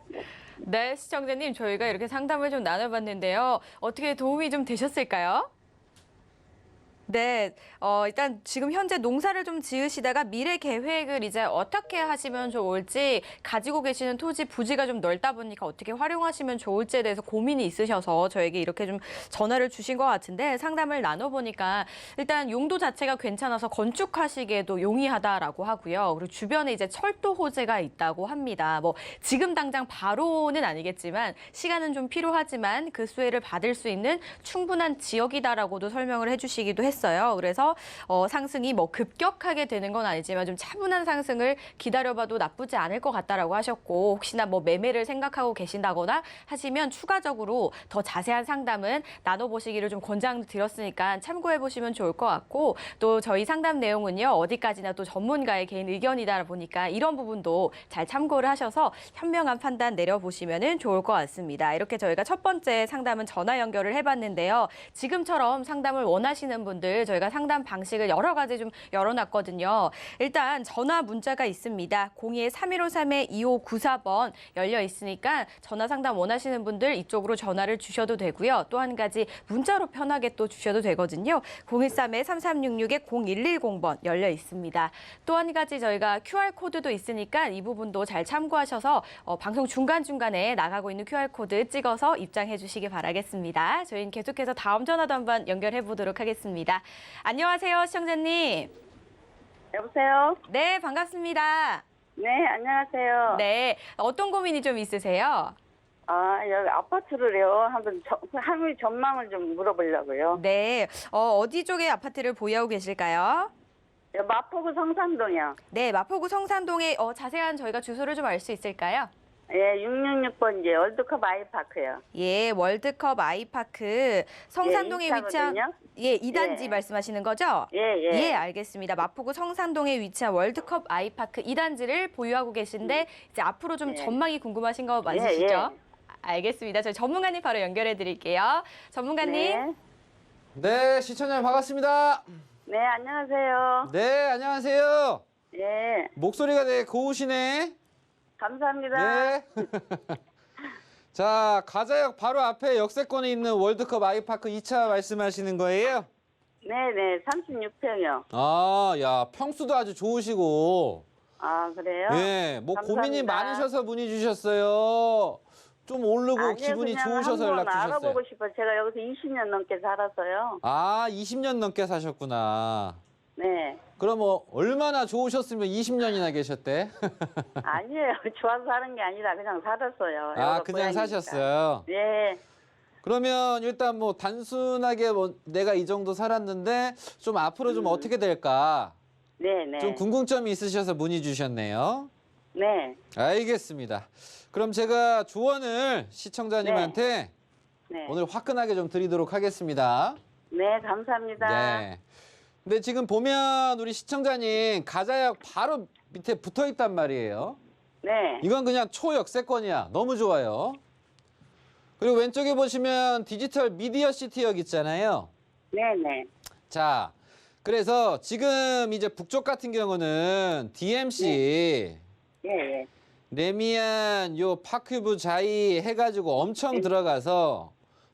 [SPEAKER 2] 네, 시청자님, 저희가 이렇게 상담을 좀 나눠봤는데요. 어떻게 도움이 좀 되셨을까요? 네, 일단 지금 현재 농사를 좀 지으시다가 미래 계획을 이제 어떻게 하시면 좋을지 가지고 계시는 토지 부지가 좀 넓다 보니까 어떻게 활용하시면 좋을지에 대해서 고민이 있으셔서 저에게 이렇게 좀 전화를 주신 것 같은데 상담을 나눠보니까 일단 용도 자체가 괜찮아서 건축하시기에도 용이하다라고 하고요. 그리고 주변에 이제 철도 호재가 있다고 합니다. 뭐 지금 당장 바로는 아니겠지만 시간은 좀 필요하지만 그 수혜를 받을 수 있는 충분한 지역이다라고도 설명을 해주시기도 했어요. 그래서 상승이 뭐 급격하게 되는 건 아니지만 좀 차분한 상승을 기다려봐도 나쁘지 않을 것 같다라고 하셨고 혹시나 뭐 매매를 생각하고 계신다거나 하시면 추가적으로 더 자세한 상담은 나눠보시기를 좀 권장드렸으니까 참고해보시면 좋을 것 같고 또 저희 상담 내용은요 어디까지나 또 전문가의 개인 의견이다 보니까 이런 부분도 잘 참고를 하셔서 현명한 판단 내려보시면 좋을 것 같습니다. 이렇게 저희가 첫 번째 상담은 전화 연결을 해봤는데요. 지금처럼 상담을 원하시는 분들 저희가 상담 방식을 여러 가지 좀 열어놨거든요. 일단 전화 문자가 있습니다. 02-3153-2594번 열려 있으니까 전화 상담 원하시는 분들 이쪽으로 전화를 주셔도 되고요. 또 한 가지 문자로 편하게 또 주셔도 되거든요. 013-3366-0110번 열려 있습니다. 또 한 가지 저희가 QR코드도 있으니까 이 부분도 잘 참고하셔서 방송 중간중간에 나가고 있는 QR코드 찍어서 입장해 주시기 바라겠습니다. 저희는 계속해서 다음 전화도 한번 연결해 보도록 하겠습니다. 안녕하세요, 시청자님.
[SPEAKER 5] 여보세요?
[SPEAKER 2] 네, 반갑습니다.
[SPEAKER 5] 네, 안녕하세요.
[SPEAKER 2] 네, 어떤 고민이 좀 있으세요?
[SPEAKER 5] 아, 여기 아파트를요. 한번 향후 전망을 좀 물어보려고요.
[SPEAKER 2] 네, 어디 쪽에 아파트를 보유하고 계실까요?
[SPEAKER 5] 마포구 성산동이요.
[SPEAKER 2] 네, 마포구 성산동의 자세한 저희가 주소를 좀 알 수 있을까요?
[SPEAKER 5] 예, 666번지 월드컵 아이파크요.
[SPEAKER 2] 예, 월드컵 아이파크 성산동에
[SPEAKER 5] 예,
[SPEAKER 2] 위치한
[SPEAKER 5] 2차거든요.
[SPEAKER 2] 예, 2단지
[SPEAKER 5] 예.
[SPEAKER 2] 말씀하시는 거죠?
[SPEAKER 5] 예, 예.
[SPEAKER 2] 예, 알겠습니다. 마포구 성산동에 위치한 월드컵 아이파크 2단지를 보유하고 계신데 이제 앞으로 좀
[SPEAKER 5] 예.
[SPEAKER 2] 전망이 궁금하신 거 맞으시죠?
[SPEAKER 5] 예.
[SPEAKER 2] 알겠습니다. 저희 전문가님 바로 연결해 드릴게요. 전문가님.
[SPEAKER 5] 네.
[SPEAKER 3] 네, 시청자님 반갑습니다.
[SPEAKER 5] 네, 안녕하세요.
[SPEAKER 3] 네, 안녕하세요.
[SPEAKER 5] 예,
[SPEAKER 3] 목소리가 되게 고우시네.
[SPEAKER 5] 감사합니다.
[SPEAKER 3] 네. 자, 가자역 바로 앞에 역세권에 있는 월드컵 아이파크 2차 말씀하시는 거예요?
[SPEAKER 5] 네네, 36평이요.
[SPEAKER 3] 아, 야, 평수도 아주 좋으시고.
[SPEAKER 5] 아, 그래요?
[SPEAKER 3] 예, 뭐
[SPEAKER 5] 감사합니다.
[SPEAKER 3] 고민이 많으셔서 문의 주셨어요. 좀 오르고
[SPEAKER 5] 아니요,
[SPEAKER 3] 기분이
[SPEAKER 5] 그냥
[SPEAKER 3] 좋으셔서
[SPEAKER 5] 한번
[SPEAKER 3] 연락 주셨어요.
[SPEAKER 5] 알아보고 싶어요. 제가 여기서 20년 넘게 살았어요.
[SPEAKER 3] 아, 20년 넘게 사셨구나.
[SPEAKER 5] 네.
[SPEAKER 3] 그럼 뭐 얼마나 좋으셨으면 20년이나 계셨대?
[SPEAKER 5] 아니에요. 좋아서 사는 게 아니라 그냥 살았어요.
[SPEAKER 3] 아,
[SPEAKER 5] 여기가
[SPEAKER 3] 그냥
[SPEAKER 5] 고향이니까.
[SPEAKER 3] 사셨어요.
[SPEAKER 5] 네.
[SPEAKER 3] 그러면 일단 뭐 단순하게 뭐 내가 이 정도 살았는데 좀 앞으로 좀 어떻게 될까?
[SPEAKER 5] 네네.
[SPEAKER 3] 좀 궁금점이 있으셔서 문의 주셨네요.
[SPEAKER 5] 네.
[SPEAKER 3] 알겠습니다. 그럼 제가 조언을 시청자님한테
[SPEAKER 5] 네.
[SPEAKER 3] 오늘 화끈하게 좀 드리도록 하겠습니다.
[SPEAKER 5] 네, 감사합니다.
[SPEAKER 3] 네. 근데 지금 보면 우리 시청자님 가자역 바로 밑에 붙어 있단 말이에요.
[SPEAKER 5] 네.
[SPEAKER 3] 이건 그냥 초역세권이야. 너무 좋아요. 그리고 왼쪽에 보시면 디지털 미디어 시티역 있잖아요.
[SPEAKER 5] 네네.
[SPEAKER 3] 자, 그래서 지금 이제 북쪽 같은 경우는 DMC,
[SPEAKER 5] 예, 예.
[SPEAKER 3] 레미안, 요 파큐브 자이 해가지고 엄청 들어가서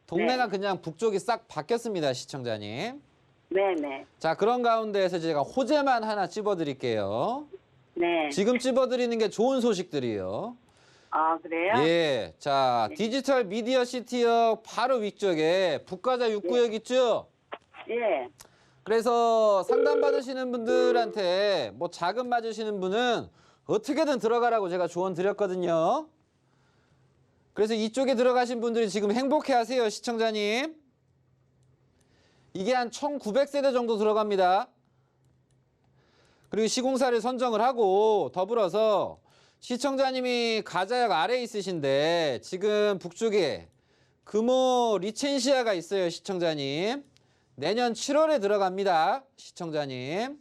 [SPEAKER 3] 동네가 그냥 북쪽이 싹 바뀌었습니다, 시청자님.
[SPEAKER 5] 네네.
[SPEAKER 3] 자, 그런 가운데에서 제가 호재만 하나 찝어드릴게요.
[SPEAKER 5] 네.
[SPEAKER 3] 지금 찝어드리는 게 좋은 소식들이요.
[SPEAKER 5] 아, 그래요?
[SPEAKER 3] 예, 자, 디지털 미디어 시티역 바로 위쪽에 북가자 6구역 있죠?
[SPEAKER 5] 예.
[SPEAKER 3] 그래서 상담 받으시는 분들한테 뭐 자금 받으시는 분은 어떻게든 들어가라고 제가 조언 드렸거든요. 그래서 이쪽에 들어가신 분들이 지금 행복해 하세요, 시청자님. 이게 한 1900세대 정도 들어갑니다. 그리고 시공사를 선정을 하고 더불어서 시청자님이 가자역 아래에 있으신데 지금 북쪽에 금호 리첸시아가 있어요, 시청자님. 내년 7월에 들어갑니다, 시청자님.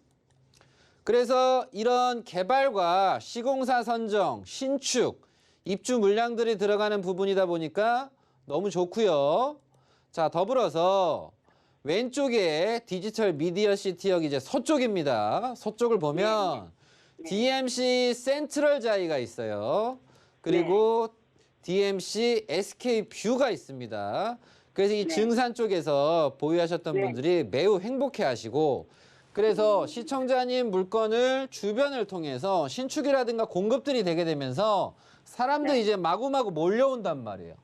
[SPEAKER 3] 그래서 이런 개발과 시공사 선정, 신축, 입주 물량들이 들어가는 부분이다 보니까 너무 좋고요. 자, 더불어서 왼쪽에 디지털 미디어 시티역 이제 서쪽입니다. 서쪽을 보면 DMC 센트럴 자이가 있어요. 그리고 DMC SK 뷰가 있습니다. 그래서 이 증산 쪽에서 보유하셨던 분들이 매우 행복해 하시고 그래서 시청자님 물건을 주변을 통해서 신축이라든가 공급들이 되게 되면서 사람들이 이제 마구마구 몰려온단 말이에요.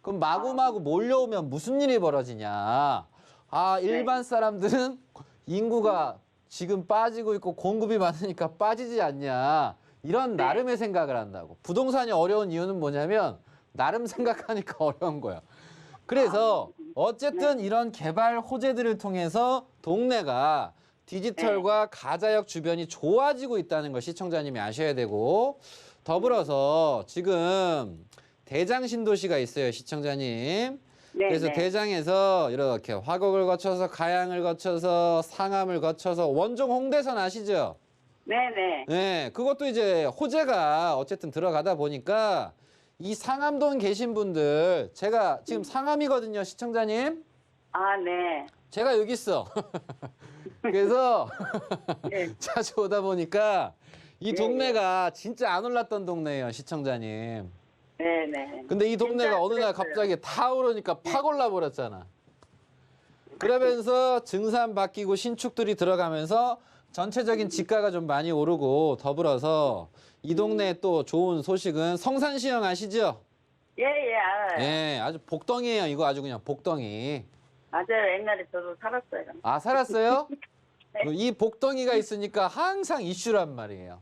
[SPEAKER 3] 그럼 마구마구 몰려오면 무슨 일이 벌어지냐. 아, 일반 사람들은 인구가 지금 빠지고 있고 공급이 많으니까 빠지지 않냐. 이런 나름의 생각을 한다고. 부동산이 어려운 이유는 뭐냐면 나름 생각하니까 어려운 거야. 그래서 어쨌든 이런 개발 호재들을 통해서 동네가 디지털과 가자역 주변이 좋아지고 있다는 걸 시청자님이 아셔야 되고 더불어서 지금 대장 신도시가 있어요, 시청자님. 그래서 대장에서 이렇게 화곡을 거쳐서 가양을 거쳐서 상암을 거쳐서 원종 홍대선 아시죠?
[SPEAKER 5] 네네.
[SPEAKER 3] 네, 그것도 이제 호재가 어쨌든 들어가다 보니까 이 상암동 계신 분들 제가 지금 상암이거든요, 시청자님.
[SPEAKER 5] 아, 네.
[SPEAKER 3] 제가 여기 있어. 그래서
[SPEAKER 5] 네.
[SPEAKER 3] 자주 오다 보니까 이 동네가 진짜 안 올랐던 동네예요, 시청자님.
[SPEAKER 5] 네네.
[SPEAKER 3] 근데 이 동네가
[SPEAKER 5] 진짜
[SPEAKER 3] 어느 날
[SPEAKER 5] 그랬어요.
[SPEAKER 3] 갑자기 타 오르니까 팍 올라버렸잖아. 그러면서 증산 바뀌고 신축들이 들어가면서 전체적인 지가가 좀 많이 오르고 더불어서 이 동네에 또 좋은 소식은 성산시형 아시죠?
[SPEAKER 5] 예, 예, 알아요.
[SPEAKER 3] 예, 아주 복덩이에요. 이거 아주 그냥 복덩이.
[SPEAKER 5] 맞아요. 옛날에 저도 살았어요.
[SPEAKER 3] 아, 살았어요?
[SPEAKER 5] 네.
[SPEAKER 3] 이 복덩이가 있으니까 항상 이슈란 말이에요.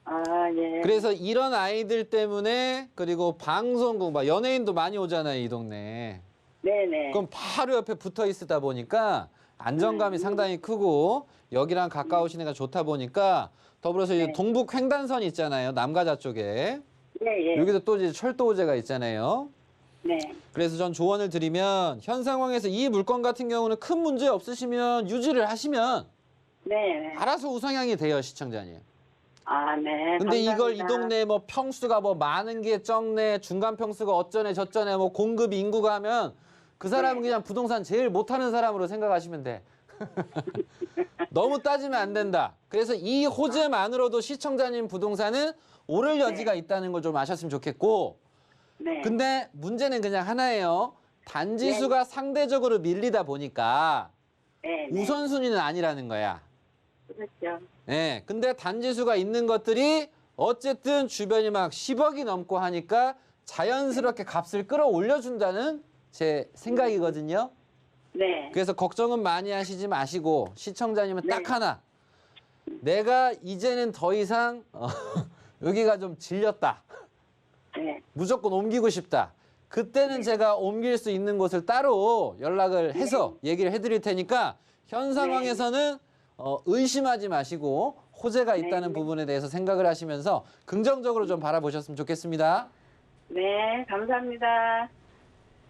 [SPEAKER 5] 아, 예.
[SPEAKER 3] 그래서 이런 아이들 때문에 그리고 방송국, 막 연예인도 많이 오잖아요, 이 동네.
[SPEAKER 5] 네네.
[SPEAKER 3] 그럼 바로 옆에 붙어 있다 보니까 안정감이 상당히 크고 여기랑 가까우시니까 좋다 보니까 더불어서 이제 동북 횡단선 있잖아요, 남가자 쪽에.
[SPEAKER 5] 예, 예.
[SPEAKER 3] 여기도 또 이제 철도 호재가 있잖아요.
[SPEAKER 5] 네.
[SPEAKER 3] 그래서 전 조언을 드리면 현 상황에서 이 물건 같은 경우는 큰 문제 없으시면 유지를 하시면
[SPEAKER 5] 네.
[SPEAKER 3] 알아서 우상향이 돼요, 시청자님.
[SPEAKER 5] 아, 네.
[SPEAKER 3] 근데 이걸 이
[SPEAKER 5] 감사합니다.
[SPEAKER 3] 동네에 뭐 평수가 뭐 많은 게 적네, 중간 평수가 어쩌네 저쩌네 뭐 공급 인구가 하면 그 사람은 그냥 부동산 제일 못하는 사람으로 생각하시면 돼. 너무 따지면 안 된다. 그래서 이 호재만으로도 시청자님 부동산은 오를 여지가 있다는 걸 좀 아셨으면 좋겠고.
[SPEAKER 5] 네.
[SPEAKER 3] 근데 문제는 그냥 하나예요. 단지 수가 상대적으로 밀리다 보니까
[SPEAKER 5] 네.
[SPEAKER 3] 우선순위는 아니라는 거야.
[SPEAKER 5] 그렇죠.
[SPEAKER 3] 예. 근데 단지 수가 있는 것들이 어쨌든 주변이 막 10억이 넘고 하니까 자연스럽게 값을 끌어올려준다는 제 생각이거든요.
[SPEAKER 5] 네.
[SPEAKER 3] 그래서 걱정은 많이 하시지 마시고 시청자님은
[SPEAKER 5] 네.
[SPEAKER 3] 딱 하나. 내가 이제는 더 이상 여기가 좀 질렸다.
[SPEAKER 5] 네.
[SPEAKER 3] 무조건 옮기고 싶다. 그때는 제가 옮길 수 있는 곳을 따로 연락을 해서 얘기를 해드릴 테니까 현 상황에서는 의심하지 마시고 호재가 있다는 부분에 대해서 생각을 하시면서 긍정적으로 좀 바라보셨으면 좋겠습니다.
[SPEAKER 5] 네, 감사합니다.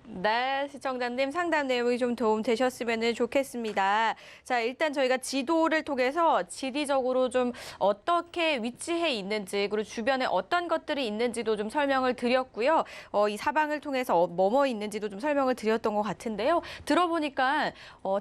[SPEAKER 2] 네, 시청자님 상담 내용이 좀 도움 되셨으면 좋겠습니다. 자, 일단 저희가 지도를 통해서 지리적으로 좀 어떻게 위치해 있는지 그리고 주변에 어떤 것들이 있는지도 좀 설명을 드렸고요. 이 사방을 통해서 뭐뭐 있는지도 좀 설명을 드렸던 것 같은데요. 들어보니까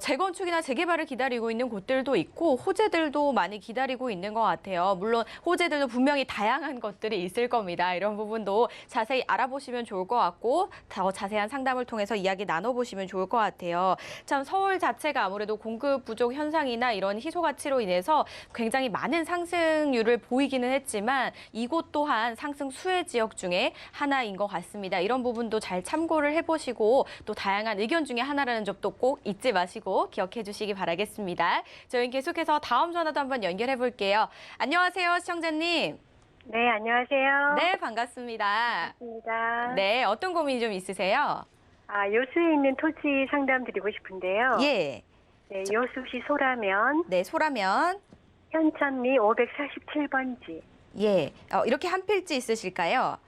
[SPEAKER 2] 재건축이나 재개발을 기다리고 있는 곳들도 있고 호재들도 많이 기다리고 있는 것 같아요. 물론 호재들도 분명히 다양한 것들이 있을 겁니다. 이런 부분도 자세히 알아보시면 좋을 것 같고 더 자세한 상담을 통해서 이야기 나눠보시면 좋을 것 같아요. 참 서울 자체가 아무래도 공급 부족 현상이나 이런 희소 가치로 인해서 굉장히 많은 상승률을 보이기는 했지만 이곳 또한 상승 수혜 지역 중에 하나인 것 같습니다. 이런 부분도 잘 참고를 해보시고 또 다양한 의견 중에 하나라는 점도 꼭 잊지 마시고 기억해 주시기 바라겠습니다. 저희는 계속해서 다음 전화도 한번 연결해 볼게요. 안녕하세요, 시청자님.
[SPEAKER 6] 네, 안녕하세요.
[SPEAKER 2] 네, 반갑습니다.
[SPEAKER 6] 반갑습니다.
[SPEAKER 2] 네, 어떤 고민이 좀 있으세요?
[SPEAKER 6] 여수에 있는 토지 상담 드리고 싶은데요.
[SPEAKER 2] 예.
[SPEAKER 6] 네, 여수시 소라면
[SPEAKER 2] 네, 소라면.
[SPEAKER 6] 현천리 547번지.
[SPEAKER 2] 예. 이렇게 한 필지 있으실까요?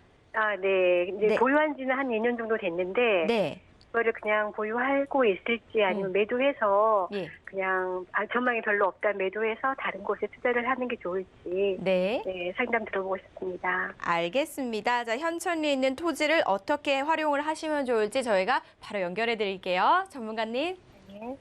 [SPEAKER 6] 네. 이제
[SPEAKER 2] 네.
[SPEAKER 6] 보유한 지는 한 2년 정도 됐는데
[SPEAKER 2] 네.
[SPEAKER 6] 그거를 그냥 보유하고 있을지 아니면 매도해서
[SPEAKER 2] 예.
[SPEAKER 6] 그냥 전망이 별로 없다 매도해서 다른 곳에 투자를 하는 게 좋을지
[SPEAKER 2] 네.
[SPEAKER 6] 네, 상담 들어보고 싶습니다.
[SPEAKER 2] 알겠습니다. 자, 현천리에 있는 토지를 어떻게 활용을 하시면 좋을지 저희가 바로 연결해 드릴게요. 전문가님.
[SPEAKER 6] 네.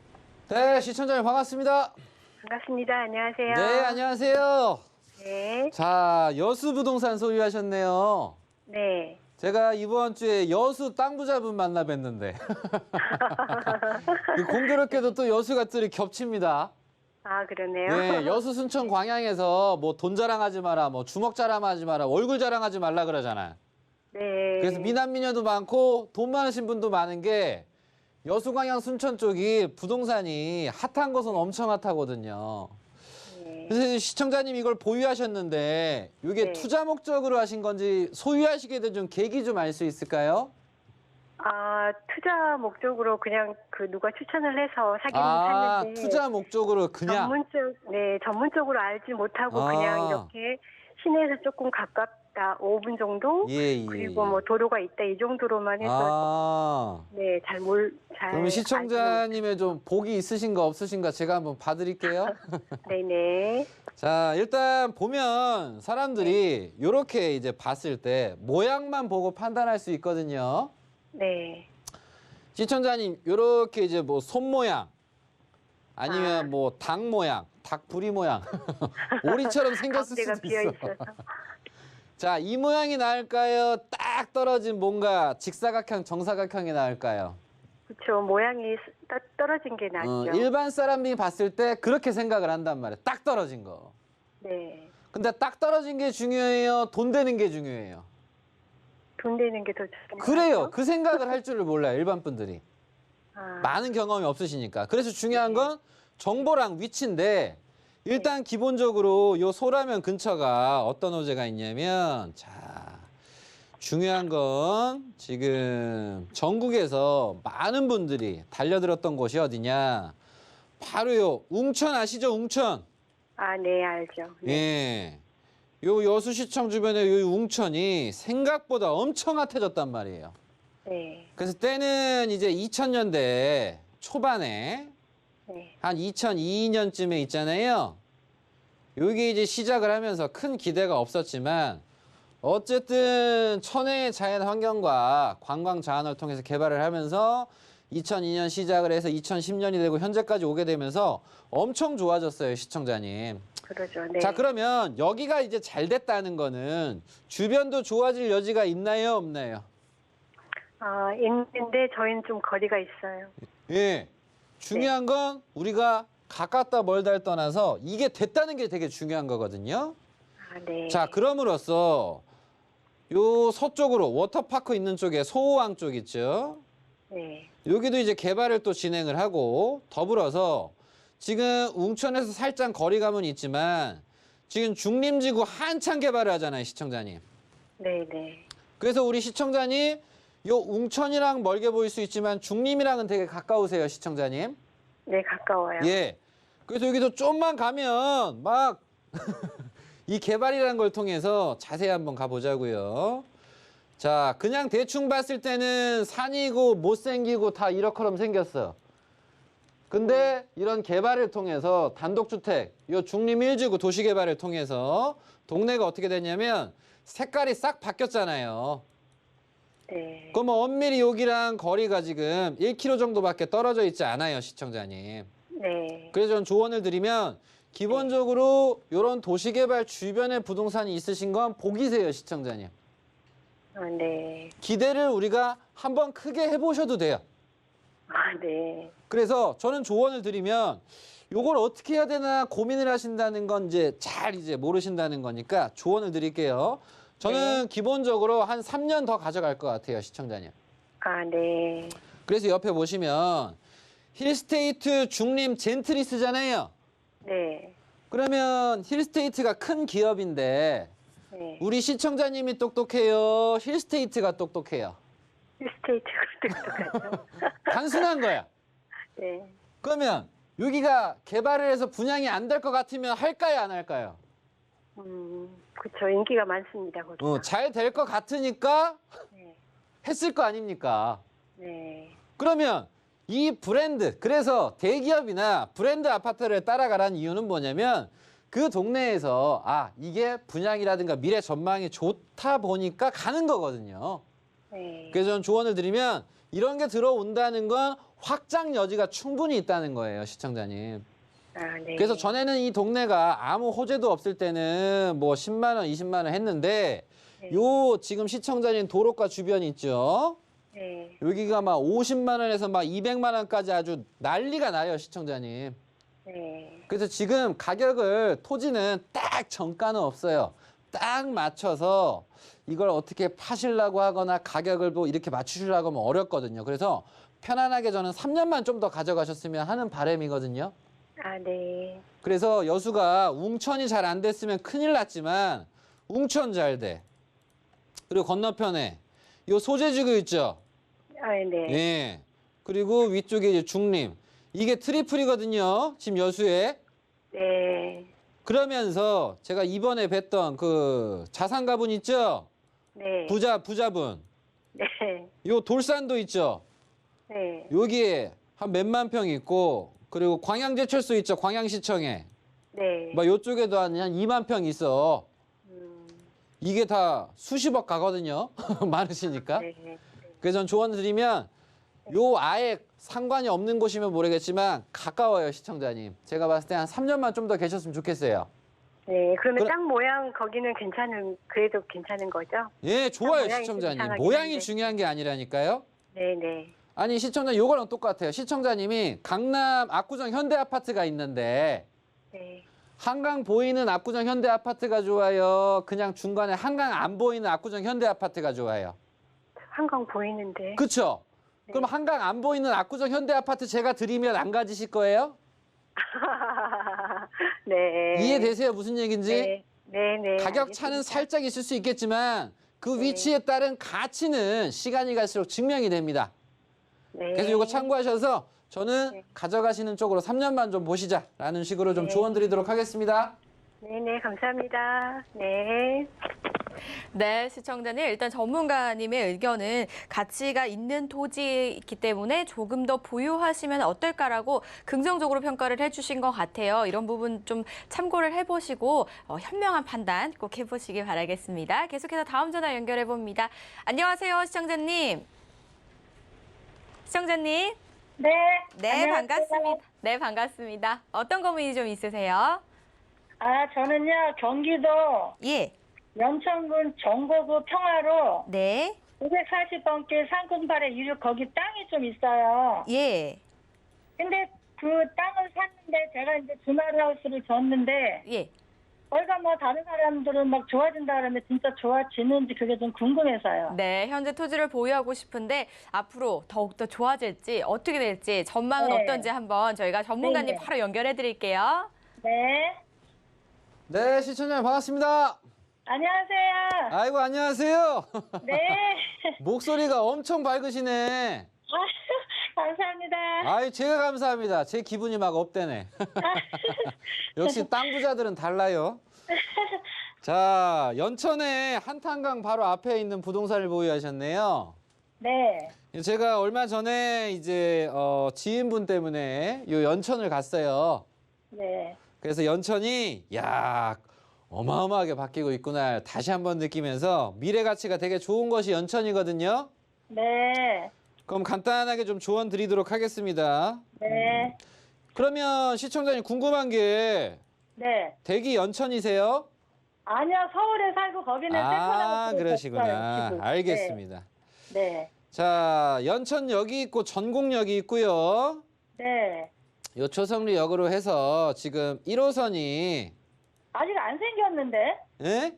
[SPEAKER 3] 네, 시청자님 반갑습니다.
[SPEAKER 6] 반갑습니다. 안녕하세요.
[SPEAKER 3] 네, 안녕하세요.
[SPEAKER 6] 네.
[SPEAKER 3] 자, 여수 부동산 소유하셨네요.
[SPEAKER 6] 네.
[SPEAKER 3] 제가 이번 주에 여수 땅 부자분 만나 뵀는데 공교롭게도 또 여수가 또 이렇게 겹칩니다.
[SPEAKER 6] 그러네요.
[SPEAKER 3] 네, 여수 순천 광양에서 뭐 돈 자랑하지 마라, 뭐 주먹 자랑하지 마라, 얼굴 자랑하지 말라 그러잖아요.
[SPEAKER 6] 네.
[SPEAKER 3] 그래서 미남 미녀도 많고 돈 많으신 분도 많은 게 여수 광양 순천 쪽이 부동산이 핫한 곳은 엄청 핫하거든요.
[SPEAKER 6] 네.
[SPEAKER 3] 그래서 시청자님 이걸 보유하셨는데 이게
[SPEAKER 6] 네.
[SPEAKER 3] 투자 목적으로 하신 건지 소유하시게 된 좀 계기 좀 알 수 있을까요?
[SPEAKER 6] 투자 목적으로 그냥 누가 추천을 해서 사기는 샀는데.
[SPEAKER 3] 투자 목적으로 그냥.
[SPEAKER 6] 전문적으로 알지 못하고 그냥 이렇게 시내에서 조금 가깝다, 5분 정도?
[SPEAKER 3] 예.
[SPEAKER 6] 그리고 뭐 도로가 있다, 이 정도로만 해서. 네,
[SPEAKER 3] 그러면 시청자님의 좀 복이 있으신가 없으신가 제가 한번 봐드릴게요.
[SPEAKER 6] 네네.
[SPEAKER 3] 자, 일단 보면 사람들이 이렇게 이제 봤을 때 모양만 보고 판단할 수 있거든요.
[SPEAKER 6] 네.
[SPEAKER 3] 시청자님, 이렇게 이제 뭐 손 모양, 아니면 뭐 닭 모양, 닭 부리 모양, 오리처럼 생겼을
[SPEAKER 6] 가운데가
[SPEAKER 3] 수도
[SPEAKER 6] 비어
[SPEAKER 3] 있어.
[SPEAKER 6] 있어서.
[SPEAKER 3] 자, 이 모양이 나을까요? 딱 떨어진 뭔가 직사각형, 정사각형이 나을까요?
[SPEAKER 6] 그렇죠. 모양이 떨어진 게 낫죠.
[SPEAKER 3] 일반 사람들이 봤을 때 그렇게 생각을 한단 말이에요. 딱 떨어진 거.
[SPEAKER 6] 네.
[SPEAKER 3] 근데 딱 떨어진 게 중요해요? 돈 되는 게 중요해요?
[SPEAKER 6] 돈 되는 게 더 중요하죠.
[SPEAKER 3] 그래요. 그 생각을 할 줄을 몰라요. 일반 분들이. 많은 경험이 없으시니까. 그래서 중요한 건 정보랑 위치인데 일단 기본적으로 요 소라면 근처가 어떤 호재가 있냐면 자, 중요한 건 지금 전국에서 많은 분들이 달려들었던 곳이 어디냐. 바로 요 웅천 아시죠? 웅천.
[SPEAKER 6] 네, 알죠. 네.
[SPEAKER 3] 예. 요 여수시청 주변에 요 웅천이 생각보다 엄청 핫해졌단 말이에요.
[SPEAKER 6] 네.
[SPEAKER 3] 그래서 때는 이제 2000년대 초반에
[SPEAKER 6] 네.
[SPEAKER 3] 한 2002년쯤에 있잖아요. 여기 이제 시작을 하면서 큰 기대가 없었지만 어쨌든 천혜의 자연 환경과 관광 자원을 통해서 개발을 하면서 2002년 시작을 해서 2010년이 되고 현재까지 오게 되면서 엄청 좋아졌어요, 시청자님.
[SPEAKER 6] 그러죠. 네.
[SPEAKER 3] 자, 그러면 여기가 이제 잘 됐다는 거는 주변도 좋아질 여지가 있나요, 없나요?
[SPEAKER 6] 있는데 저희는 좀 거리가 있어요.
[SPEAKER 3] 예. 중요한 건 우리가 가깝다 멀다를 떠나서 이게 됐다는 게 되게 중요한 거거든요.
[SPEAKER 6] 네.
[SPEAKER 3] 자, 그럼으로써 요 서쪽으로 워터파크 있는 쪽에 소호항 쪽 있죠.
[SPEAKER 6] 네.
[SPEAKER 3] 여기도 이제 개발을 또 진행을 하고 더불어서 지금 웅천에서 살짝 거리감은 있지만 지금 중림지구 한창 개발을 하잖아요, 시청자님.
[SPEAKER 6] 네, 네.
[SPEAKER 3] 그래서 우리 시청자님 요 웅천이랑 멀게 보일 수 있지만 중림이랑은 되게 가까우세요, 시청자님.
[SPEAKER 6] 네, 가까워요.
[SPEAKER 3] 예. 그래서 여기도 좀만 가면 막 이 개발이라는 걸 통해서 자세히 한번 가보자고요. 자, 그냥 대충 봤을 때는 산이고 못생기고 다 이렇게럼 생겼어. 근데 이런 개발을 통해서 단독주택, 요 중림 1지구 도시개발을 통해서 동네가 어떻게 됐냐면 색깔이 싹 바뀌었잖아요.
[SPEAKER 6] 네.
[SPEAKER 3] 그러면 엄밀히 여기랑 거리가 지금 1km 정도밖에 떨어져 있지 않아요, 시청자님.
[SPEAKER 6] 네.
[SPEAKER 3] 그래서 저는 조언을 드리면 기본적으로 이런 도시개발 주변에 부동산이 있으신 건 복이세요, 시청자님.
[SPEAKER 6] 네.
[SPEAKER 3] 기대를 우리가 한번 크게 해보셔도 돼요.
[SPEAKER 6] 네.
[SPEAKER 3] 그래서 저는 조언을 드리면 요걸 어떻게 해야 되나 고민을 하신다는 건 이제 잘 이제 모르신다는 거니까 조언을 드릴게요. 저는 기본적으로 한 3년 더 가져갈 것 같아요, 시청자님.
[SPEAKER 6] 네.
[SPEAKER 3] 그래서 옆에 보시면 힐스테이트 중림 젠트리스잖아요.
[SPEAKER 6] 네.
[SPEAKER 3] 그러면 힐스테이트가 큰 기업인데
[SPEAKER 6] 네.
[SPEAKER 3] 우리 시청자님이 똑똑해요? 힐스테이트가 똑똑해요?
[SPEAKER 6] 힐스테이트가 똑똑하죠.
[SPEAKER 3] 단순한 거야.
[SPEAKER 6] 네.
[SPEAKER 3] 그러면 여기가 개발을 해서 분양이 안 될 것 같으면 할까요, 안 할까요?
[SPEAKER 6] 그쵸. 인기가 많습니다, 거기.
[SPEAKER 3] 잘 될 것 같으니까
[SPEAKER 6] 네.
[SPEAKER 3] 했을 거 아닙니까?
[SPEAKER 6] 네.
[SPEAKER 3] 그러면 이 브랜드, 그래서 대기업이나 브랜드 아파트를 따라가라는 이유는 뭐냐면 그 동네에서 이게 분양이라든가 미래 전망이 좋다 보니까 가는 거거든요.
[SPEAKER 6] 네.
[SPEAKER 3] 그래서 저는 조언을 드리면 이런 게 들어온다는 건 확장 여지가 충분히 있다는 거예요, 시청자님.
[SPEAKER 6] 네.
[SPEAKER 3] 그래서 전에는 이 동네가 아무 호재도 없을 때는 뭐 10만 원, 20만 원 했는데
[SPEAKER 6] 네.
[SPEAKER 3] 요 지금 시청자님 도로가 주변 있죠?
[SPEAKER 6] 네.
[SPEAKER 3] 여기가 막 50만 원에서 막 200만 원까지 아주 난리가 나요, 시청자님.
[SPEAKER 6] 네.
[SPEAKER 3] 그래서 지금 가격을 토지는 딱 정가는 없어요. 딱 맞춰서 이걸 어떻게 파시려고 하거나 가격을 뭐 이렇게 맞추시려고 하면 어렵거든요. 그래서 편안하게 저는 3년만 좀 더 가져가셨으면 하는 바람이거든요.
[SPEAKER 6] 네.
[SPEAKER 3] 그래서 여수가 웅천이 잘 안 됐으면 큰일 났지만 웅천 잘 돼. 그리고 건너편에 요 소재지구 있죠?
[SPEAKER 6] 네.
[SPEAKER 3] 예. 그리고 위쪽에 이제 중림. 이게 트리플이거든요. 지금 여수에.
[SPEAKER 6] 네.
[SPEAKER 3] 그러면서 제가 이번에 뵀던 그 자산가분 있죠?
[SPEAKER 6] 네.
[SPEAKER 3] 부자분.
[SPEAKER 6] 네.
[SPEAKER 3] 요 돌산도 있죠?
[SPEAKER 6] 네.
[SPEAKER 3] 여기에 한 몇만 평 있고, 그리고 광양제철소 있죠? 광양시청에.
[SPEAKER 6] 네.
[SPEAKER 3] 막 요쪽에도 한 2만 평 있어. 이게 다 수십억 가거든요. 많으시니까.
[SPEAKER 6] 네.
[SPEAKER 3] 그래서 전 조언 드리면 요 아예 상관이 없는 곳이면 모르겠지만 가까워요, 시청자님. 제가 봤을 때 한 3년만 좀 더 계셨으면 좋겠어요.
[SPEAKER 6] 네. 그러면
[SPEAKER 3] 그럼-
[SPEAKER 6] 땅 모양 거기는 그래도 괜찮은 거죠?
[SPEAKER 3] 예, 좋아요,
[SPEAKER 6] 모양이 좀
[SPEAKER 3] 시청자님.
[SPEAKER 6] 이상하긴
[SPEAKER 3] 모양이
[SPEAKER 6] 한데.
[SPEAKER 3] 중요한 게 아니라니까요.
[SPEAKER 6] 네, 네.
[SPEAKER 3] 아니, 시청자 요거랑 똑같아요. 시청자님이 강남 압구정 현대 아파트가 있는데
[SPEAKER 6] 네.
[SPEAKER 3] 한강 보이는 압구정 현대 아파트가 좋아요? 그냥 중간에 한강 안 보이는 압구정 현대 아파트가 좋아요?
[SPEAKER 6] 한강 보이는데.
[SPEAKER 3] 그쵸?
[SPEAKER 6] 네.
[SPEAKER 3] 그럼 한강 안 보이는 압구정 현대 아파트 제가 드리면 안 가지실 거예요?
[SPEAKER 6] 네.
[SPEAKER 3] 이해되세요? 무슨 얘기인지?
[SPEAKER 6] 네. 네, 네.
[SPEAKER 3] 가격 차는
[SPEAKER 6] 알겠습니다.
[SPEAKER 3] 살짝 있을 수 있겠지만 그
[SPEAKER 6] 네.
[SPEAKER 3] 위치에 따른 가치는 시간이 갈수록 증명이 됩니다.
[SPEAKER 6] 네.
[SPEAKER 3] 그래서 이거 참고하셔서 저는
[SPEAKER 6] 네.
[SPEAKER 3] 가져가시는 쪽으로 3년만 좀 보시자라는 식으로 좀
[SPEAKER 6] 네.
[SPEAKER 3] 조언 드리도록 하겠습니다.
[SPEAKER 6] 네, 네. 감사합니다. 네.
[SPEAKER 2] 네, 시청자님. 일단 전문가님의 의견은 가치가 있는 토지이기 때문에 조금 더 보유하시면 어떨까라고 긍정적으로 평가를 해주신 것 같아요. 이런 부분 좀 참고를 해보시고 현명한 판단 꼭 해보시기 바라겠습니다. 계속해서 다음 전화 연결해 봅니다. 안녕하세요, 시청자님. 시청자님.
[SPEAKER 7] 네.
[SPEAKER 2] 네,
[SPEAKER 7] 안녕하세요.
[SPEAKER 2] 반갑습니다. 네, 반갑습니다. 어떤 고민이 좀 있으세요?
[SPEAKER 7] 저는요, 경기도
[SPEAKER 2] 예.
[SPEAKER 7] 연천군 정보구 평화로
[SPEAKER 2] 네.
[SPEAKER 7] 540번길 308-26 거기 땅이 좀 있어요.
[SPEAKER 2] 예.
[SPEAKER 7] 근데 그 땅을 샀는데 제가 이제 주말하우스를 졌는데
[SPEAKER 2] 예.
[SPEAKER 7] 거기가 뭐 다른 사람들은 막 좋아진다 그러는데 진짜 좋아지는지 그게 좀 궁금해서요.
[SPEAKER 2] 네, 현재 토지를 보유하고 싶은데 앞으로 더욱더 좋아질지 어떻게 될지 전망은
[SPEAKER 7] 네.
[SPEAKER 2] 어떤지 한번 저희가 전문가님
[SPEAKER 7] 네.
[SPEAKER 2] 바로 연결해 드릴게요.
[SPEAKER 7] 네.
[SPEAKER 3] 네, 시청자님 반갑습니다.
[SPEAKER 7] 안녕하세요.
[SPEAKER 3] 아이고, 안녕하세요.
[SPEAKER 7] 네.
[SPEAKER 3] 목소리가 엄청 밝으시네.
[SPEAKER 7] 감사합니다.
[SPEAKER 3] 아유, 제가 감사합니다. 제 기분이 막 업되네. 역시 땅 부자들은 달라요. 자, 연천에 한탄강 바로 앞에 있는 부동산을 보유하셨네요.
[SPEAKER 7] 네.
[SPEAKER 3] 제가 얼마 전에 이제 지인분 때문에 요 연천을 갔어요.
[SPEAKER 7] 네.
[SPEAKER 3] 그래서 연천이 야 어마어마하게 바뀌고 있구나 다시 한번 느끼면서 미래 가치가 되게 좋은 것이 연천이거든요.
[SPEAKER 7] 네.
[SPEAKER 3] 그럼 간단하게 좀 조언 드리도록 하겠습니다.
[SPEAKER 7] 네.
[SPEAKER 3] 그러면 시청자님 궁금한 게
[SPEAKER 7] 네.
[SPEAKER 3] 댁이 연천이세요?
[SPEAKER 7] 아니요, 서울에 살고 거기는
[SPEAKER 3] 아,
[SPEAKER 7] 세포나무집을
[SPEAKER 3] 그러시구나.
[SPEAKER 7] 졌어요, 지금.
[SPEAKER 3] 알겠습니다.
[SPEAKER 7] 네.
[SPEAKER 3] 자, 연천역이 있고 전곡역이 있고요.
[SPEAKER 7] 네.
[SPEAKER 3] 요 초성리역으로 해서 지금 1호선이
[SPEAKER 7] 아직 안 생겼는데?
[SPEAKER 3] 예?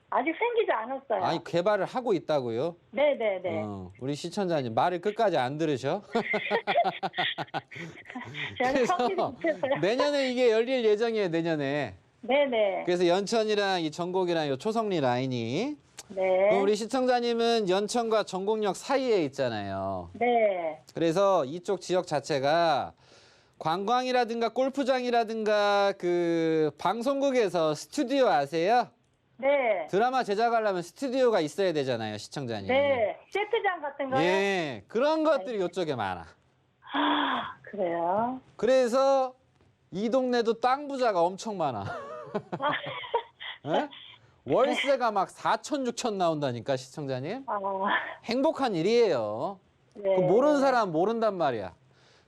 [SPEAKER 7] 아직 생기지 않았어요.
[SPEAKER 3] 아니 개발을 하고 있다고요?
[SPEAKER 7] 네네네.
[SPEAKER 3] 우리 시청자님 말을 끝까지 안 들으셔?
[SPEAKER 7] 제가 성질이
[SPEAKER 3] 그래서
[SPEAKER 7] 급해서요.
[SPEAKER 3] 내년에 이게 열릴 예정이에요. 내년에.
[SPEAKER 7] 네네.
[SPEAKER 3] 그래서 연천이랑 이 전곡이랑 이 초성리 라인이
[SPEAKER 7] 네.
[SPEAKER 3] 그럼 우리 시청자님은 연천과 전곡역 사이에 있잖아요.
[SPEAKER 7] 네.
[SPEAKER 3] 그래서 이쪽 지역 자체가 관광이라든가 골프장이라든가 그 방송국에서 스튜디오 아세요?
[SPEAKER 7] 네.
[SPEAKER 3] 드라마 제작하려면 스튜디오가 있어야 되잖아요, 시청자님.
[SPEAKER 7] 네. 세트장 같은 거요?
[SPEAKER 3] 예, 그런 것들이 이쪽에 많아.
[SPEAKER 7] 그래요.
[SPEAKER 3] 그래서 이 동네도 땅 부자가 엄청 많아. 예? 월세가 막 4천, 6천 나온다니까, 시청자님. 행복한 일이에요.
[SPEAKER 7] 네.
[SPEAKER 3] 그 모르는 사람 모른단 말이야.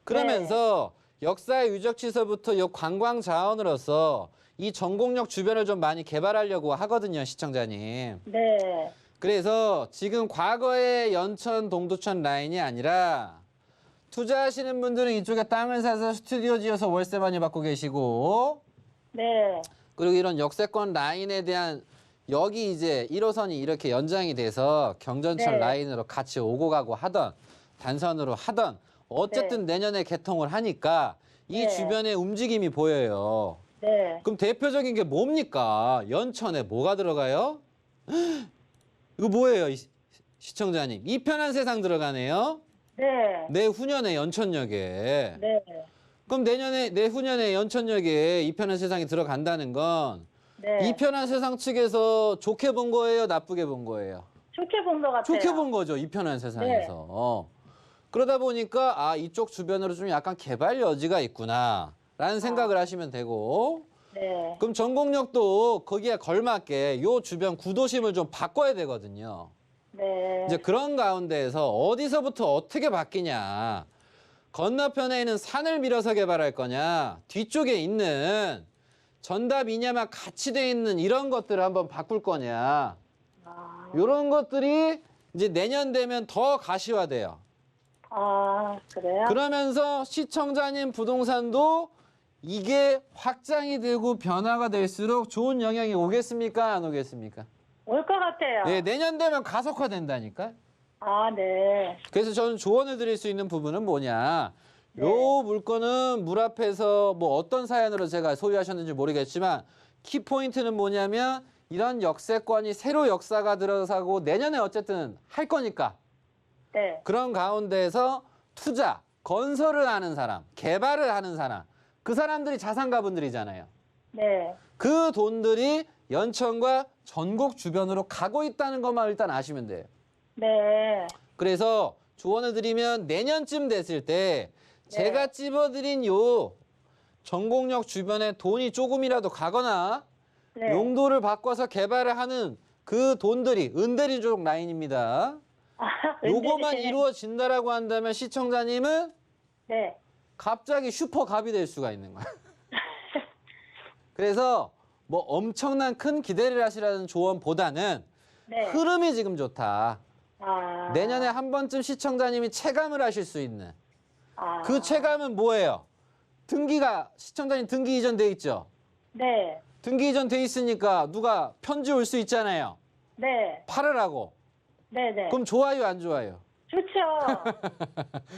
[SPEAKER 3] 그러면서 역사의 유적지서부터 이 관광 자원으로서 이 전곡역 주변을 좀 많이 개발하려고 하거든요, 시청자님.
[SPEAKER 7] 네.
[SPEAKER 3] 그래서 지금 과거의 연천 동두천 라인이 아니라 투자하시는 분들은 이쪽에 땅을 사서 스튜디오 지어서 월세 많이 받고 계시고
[SPEAKER 7] 네.
[SPEAKER 3] 그리고 이런 역세권 라인에 대한 여기 이제 1호선이 이렇게 연장이 돼서 경전철
[SPEAKER 7] 네.
[SPEAKER 3] 라인으로 같이 오고 가고 하던 단선으로 하던 어쨌든 내년에 개통을 하니까 이
[SPEAKER 7] 네.
[SPEAKER 3] 주변에 움직임이 보여요.
[SPEAKER 7] 네.
[SPEAKER 3] 그럼 대표적인 게 뭡니까? 연천에 뭐가 들어가요? 이거 뭐예요, 시청자님? 이 편한 세상 들어가네요.
[SPEAKER 7] 네.
[SPEAKER 3] 내후년에 연천역에.
[SPEAKER 7] 네.
[SPEAKER 3] 그럼 내후년에 연천역에 이 편한 세상이 들어간다는 건
[SPEAKER 7] 네.
[SPEAKER 3] 이 편한 세상 측에서 좋게 본 거예요, 나쁘게 본 거예요?
[SPEAKER 7] 좋게 본 것 같아요.
[SPEAKER 3] 좋게 본 거죠, 이 편한 세상에서. 그러다 보니까 이쪽 주변으로 좀 약간 개발 여지가 있구나라는 생각을 하시면 되고
[SPEAKER 7] 네.
[SPEAKER 3] 그럼 전곡역도 거기에 걸맞게 요 주변 구도심을 좀 바꿔야 되거든요.
[SPEAKER 7] 네.
[SPEAKER 3] 이제 그런 가운데에서 어디서부터 어떻게 바뀌냐. 건너편에 있는 산을 밀어서 개발할 거냐. 뒤쪽에 있는 전답 이냐만 같이 돼 있는 이런 것들을 한번 바꿀 거냐. 이런 것들이 이제 내년 되면 더 가시화돼요.
[SPEAKER 7] 그래요?
[SPEAKER 3] 그러면서 시청자님 부동산도 이게 확장이 되고 변화가 될수록 좋은 영향이 오겠습니까? 안 오겠습니까?
[SPEAKER 7] 올 것 같아요.
[SPEAKER 3] 네, 내년 되면 가속화된다니까.
[SPEAKER 7] 네.
[SPEAKER 3] 그래서 저는 조언을 드릴 수 있는 부분은 뭐냐. 요 물건은 물 앞에서 뭐 어떤 사연으로 제가 소유하셨는지 모르겠지만 키포인트는 뭐냐면 이런 역세권이 새로 역사가 들어서고 내년에 어쨌든 할 거니까
[SPEAKER 7] 네.
[SPEAKER 3] 그런 가운데에서 투자, 건설을 하는 사람, 개발을 하는 사람 그 사람들이 자산가분들이잖아요.
[SPEAKER 7] 네.
[SPEAKER 3] 그 돈들이 연천과 전곡 주변으로 가고 있다는 것만 일단 아시면 돼요.
[SPEAKER 7] 네.
[SPEAKER 3] 그래서 조언을 드리면 내년쯤 됐을 때 제가 찝어드린 요 전곡역 주변에 돈이 조금이라도 가거나
[SPEAKER 7] 네.
[SPEAKER 3] 용도를 바꿔서 개발을 하는 그 돈들이 은대리족 라인입니다. 요거만 이루어진다라고 한다면 시청자님은
[SPEAKER 7] 네.
[SPEAKER 3] 갑자기 슈퍼갑이 될 수가 있는 거야. 그래서 뭐 엄청난 큰 기대를 하시라는 조언보다는
[SPEAKER 7] 네.
[SPEAKER 3] 흐름이 지금 좋다.
[SPEAKER 7] 아.
[SPEAKER 3] 내년에 한 번쯤 시청자님이 체감을 하실 수 있는
[SPEAKER 7] 아.
[SPEAKER 3] 그 체감은 뭐예요? 등기가 시청자님 등기 이전 돼 있죠?
[SPEAKER 7] 네. 등기
[SPEAKER 3] 이전 돼 있으니까 누가 편지 올 수 있잖아요.
[SPEAKER 7] 네.
[SPEAKER 3] 팔으라고.
[SPEAKER 7] 네네.
[SPEAKER 3] 그럼 좋아요, 안 좋아요?
[SPEAKER 7] 좋죠.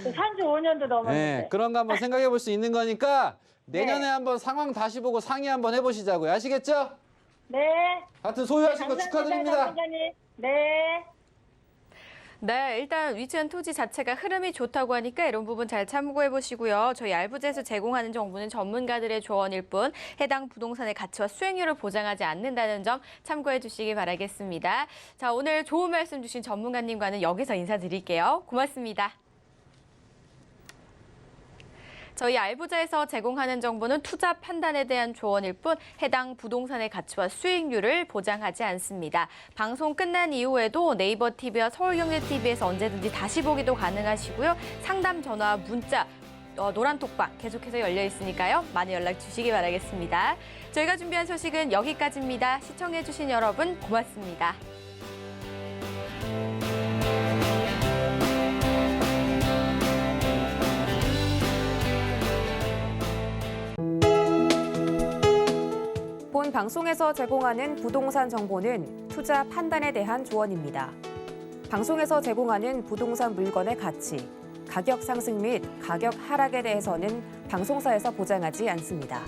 [SPEAKER 7] 산지 5년도 넘었는데.
[SPEAKER 3] 네, 그런 거 한번 생각해 볼 수 있는 거니까 내년에
[SPEAKER 7] 네.
[SPEAKER 3] 한번 상황 다시 보고 상의 한번 해보시자고요. 아시겠죠?
[SPEAKER 7] 네.
[SPEAKER 3] 하여튼 소유하신 거
[SPEAKER 7] 감사합니다,
[SPEAKER 3] 축하드립니다.
[SPEAKER 7] 장관님. 네.
[SPEAKER 2] 네, 일단 위치한 토지 자체가 흐름이 좋다고 하니까 이런 부분 잘 참고해 보시고요. 저희 알부자에서 제공하는 정보는 전문가들의 조언일 뿐 해당 부동산의 가치와 수익률을 보장하지 않는다는 점 참고해 주시기 바라겠습니다. 자, 오늘 좋은 말씀 주신 전문가님과는 여기서 인사드릴게요. 고맙습니다. 저희 알부자에서 제공하는 정보는 투자 판단에 대한 조언일 뿐 해당 부동산의 가치와 수익률을 보장하지 않습니다. 방송 끝난 이후에도 네이버 TV와 서울경제TV에서 언제든지 다시 보기도 가능하시고요. 상담 전화, 문자, 노란 톡방 계속해서 열려 있으니까요. 많이 연락 주시기 바라겠습니다. 저희가 준비한 소식은 여기까지입니다. 시청해주신 여러분 고맙습니다.
[SPEAKER 1] 본 방송에서 제공하는 부동산 정보는 투자 판단에 대한 조언입니다. 방송에서 제공하는 부동산 물건의 가치, 가격 상승 및 가격 하락에 대해서는 방송사에서 보장하지 않습니다.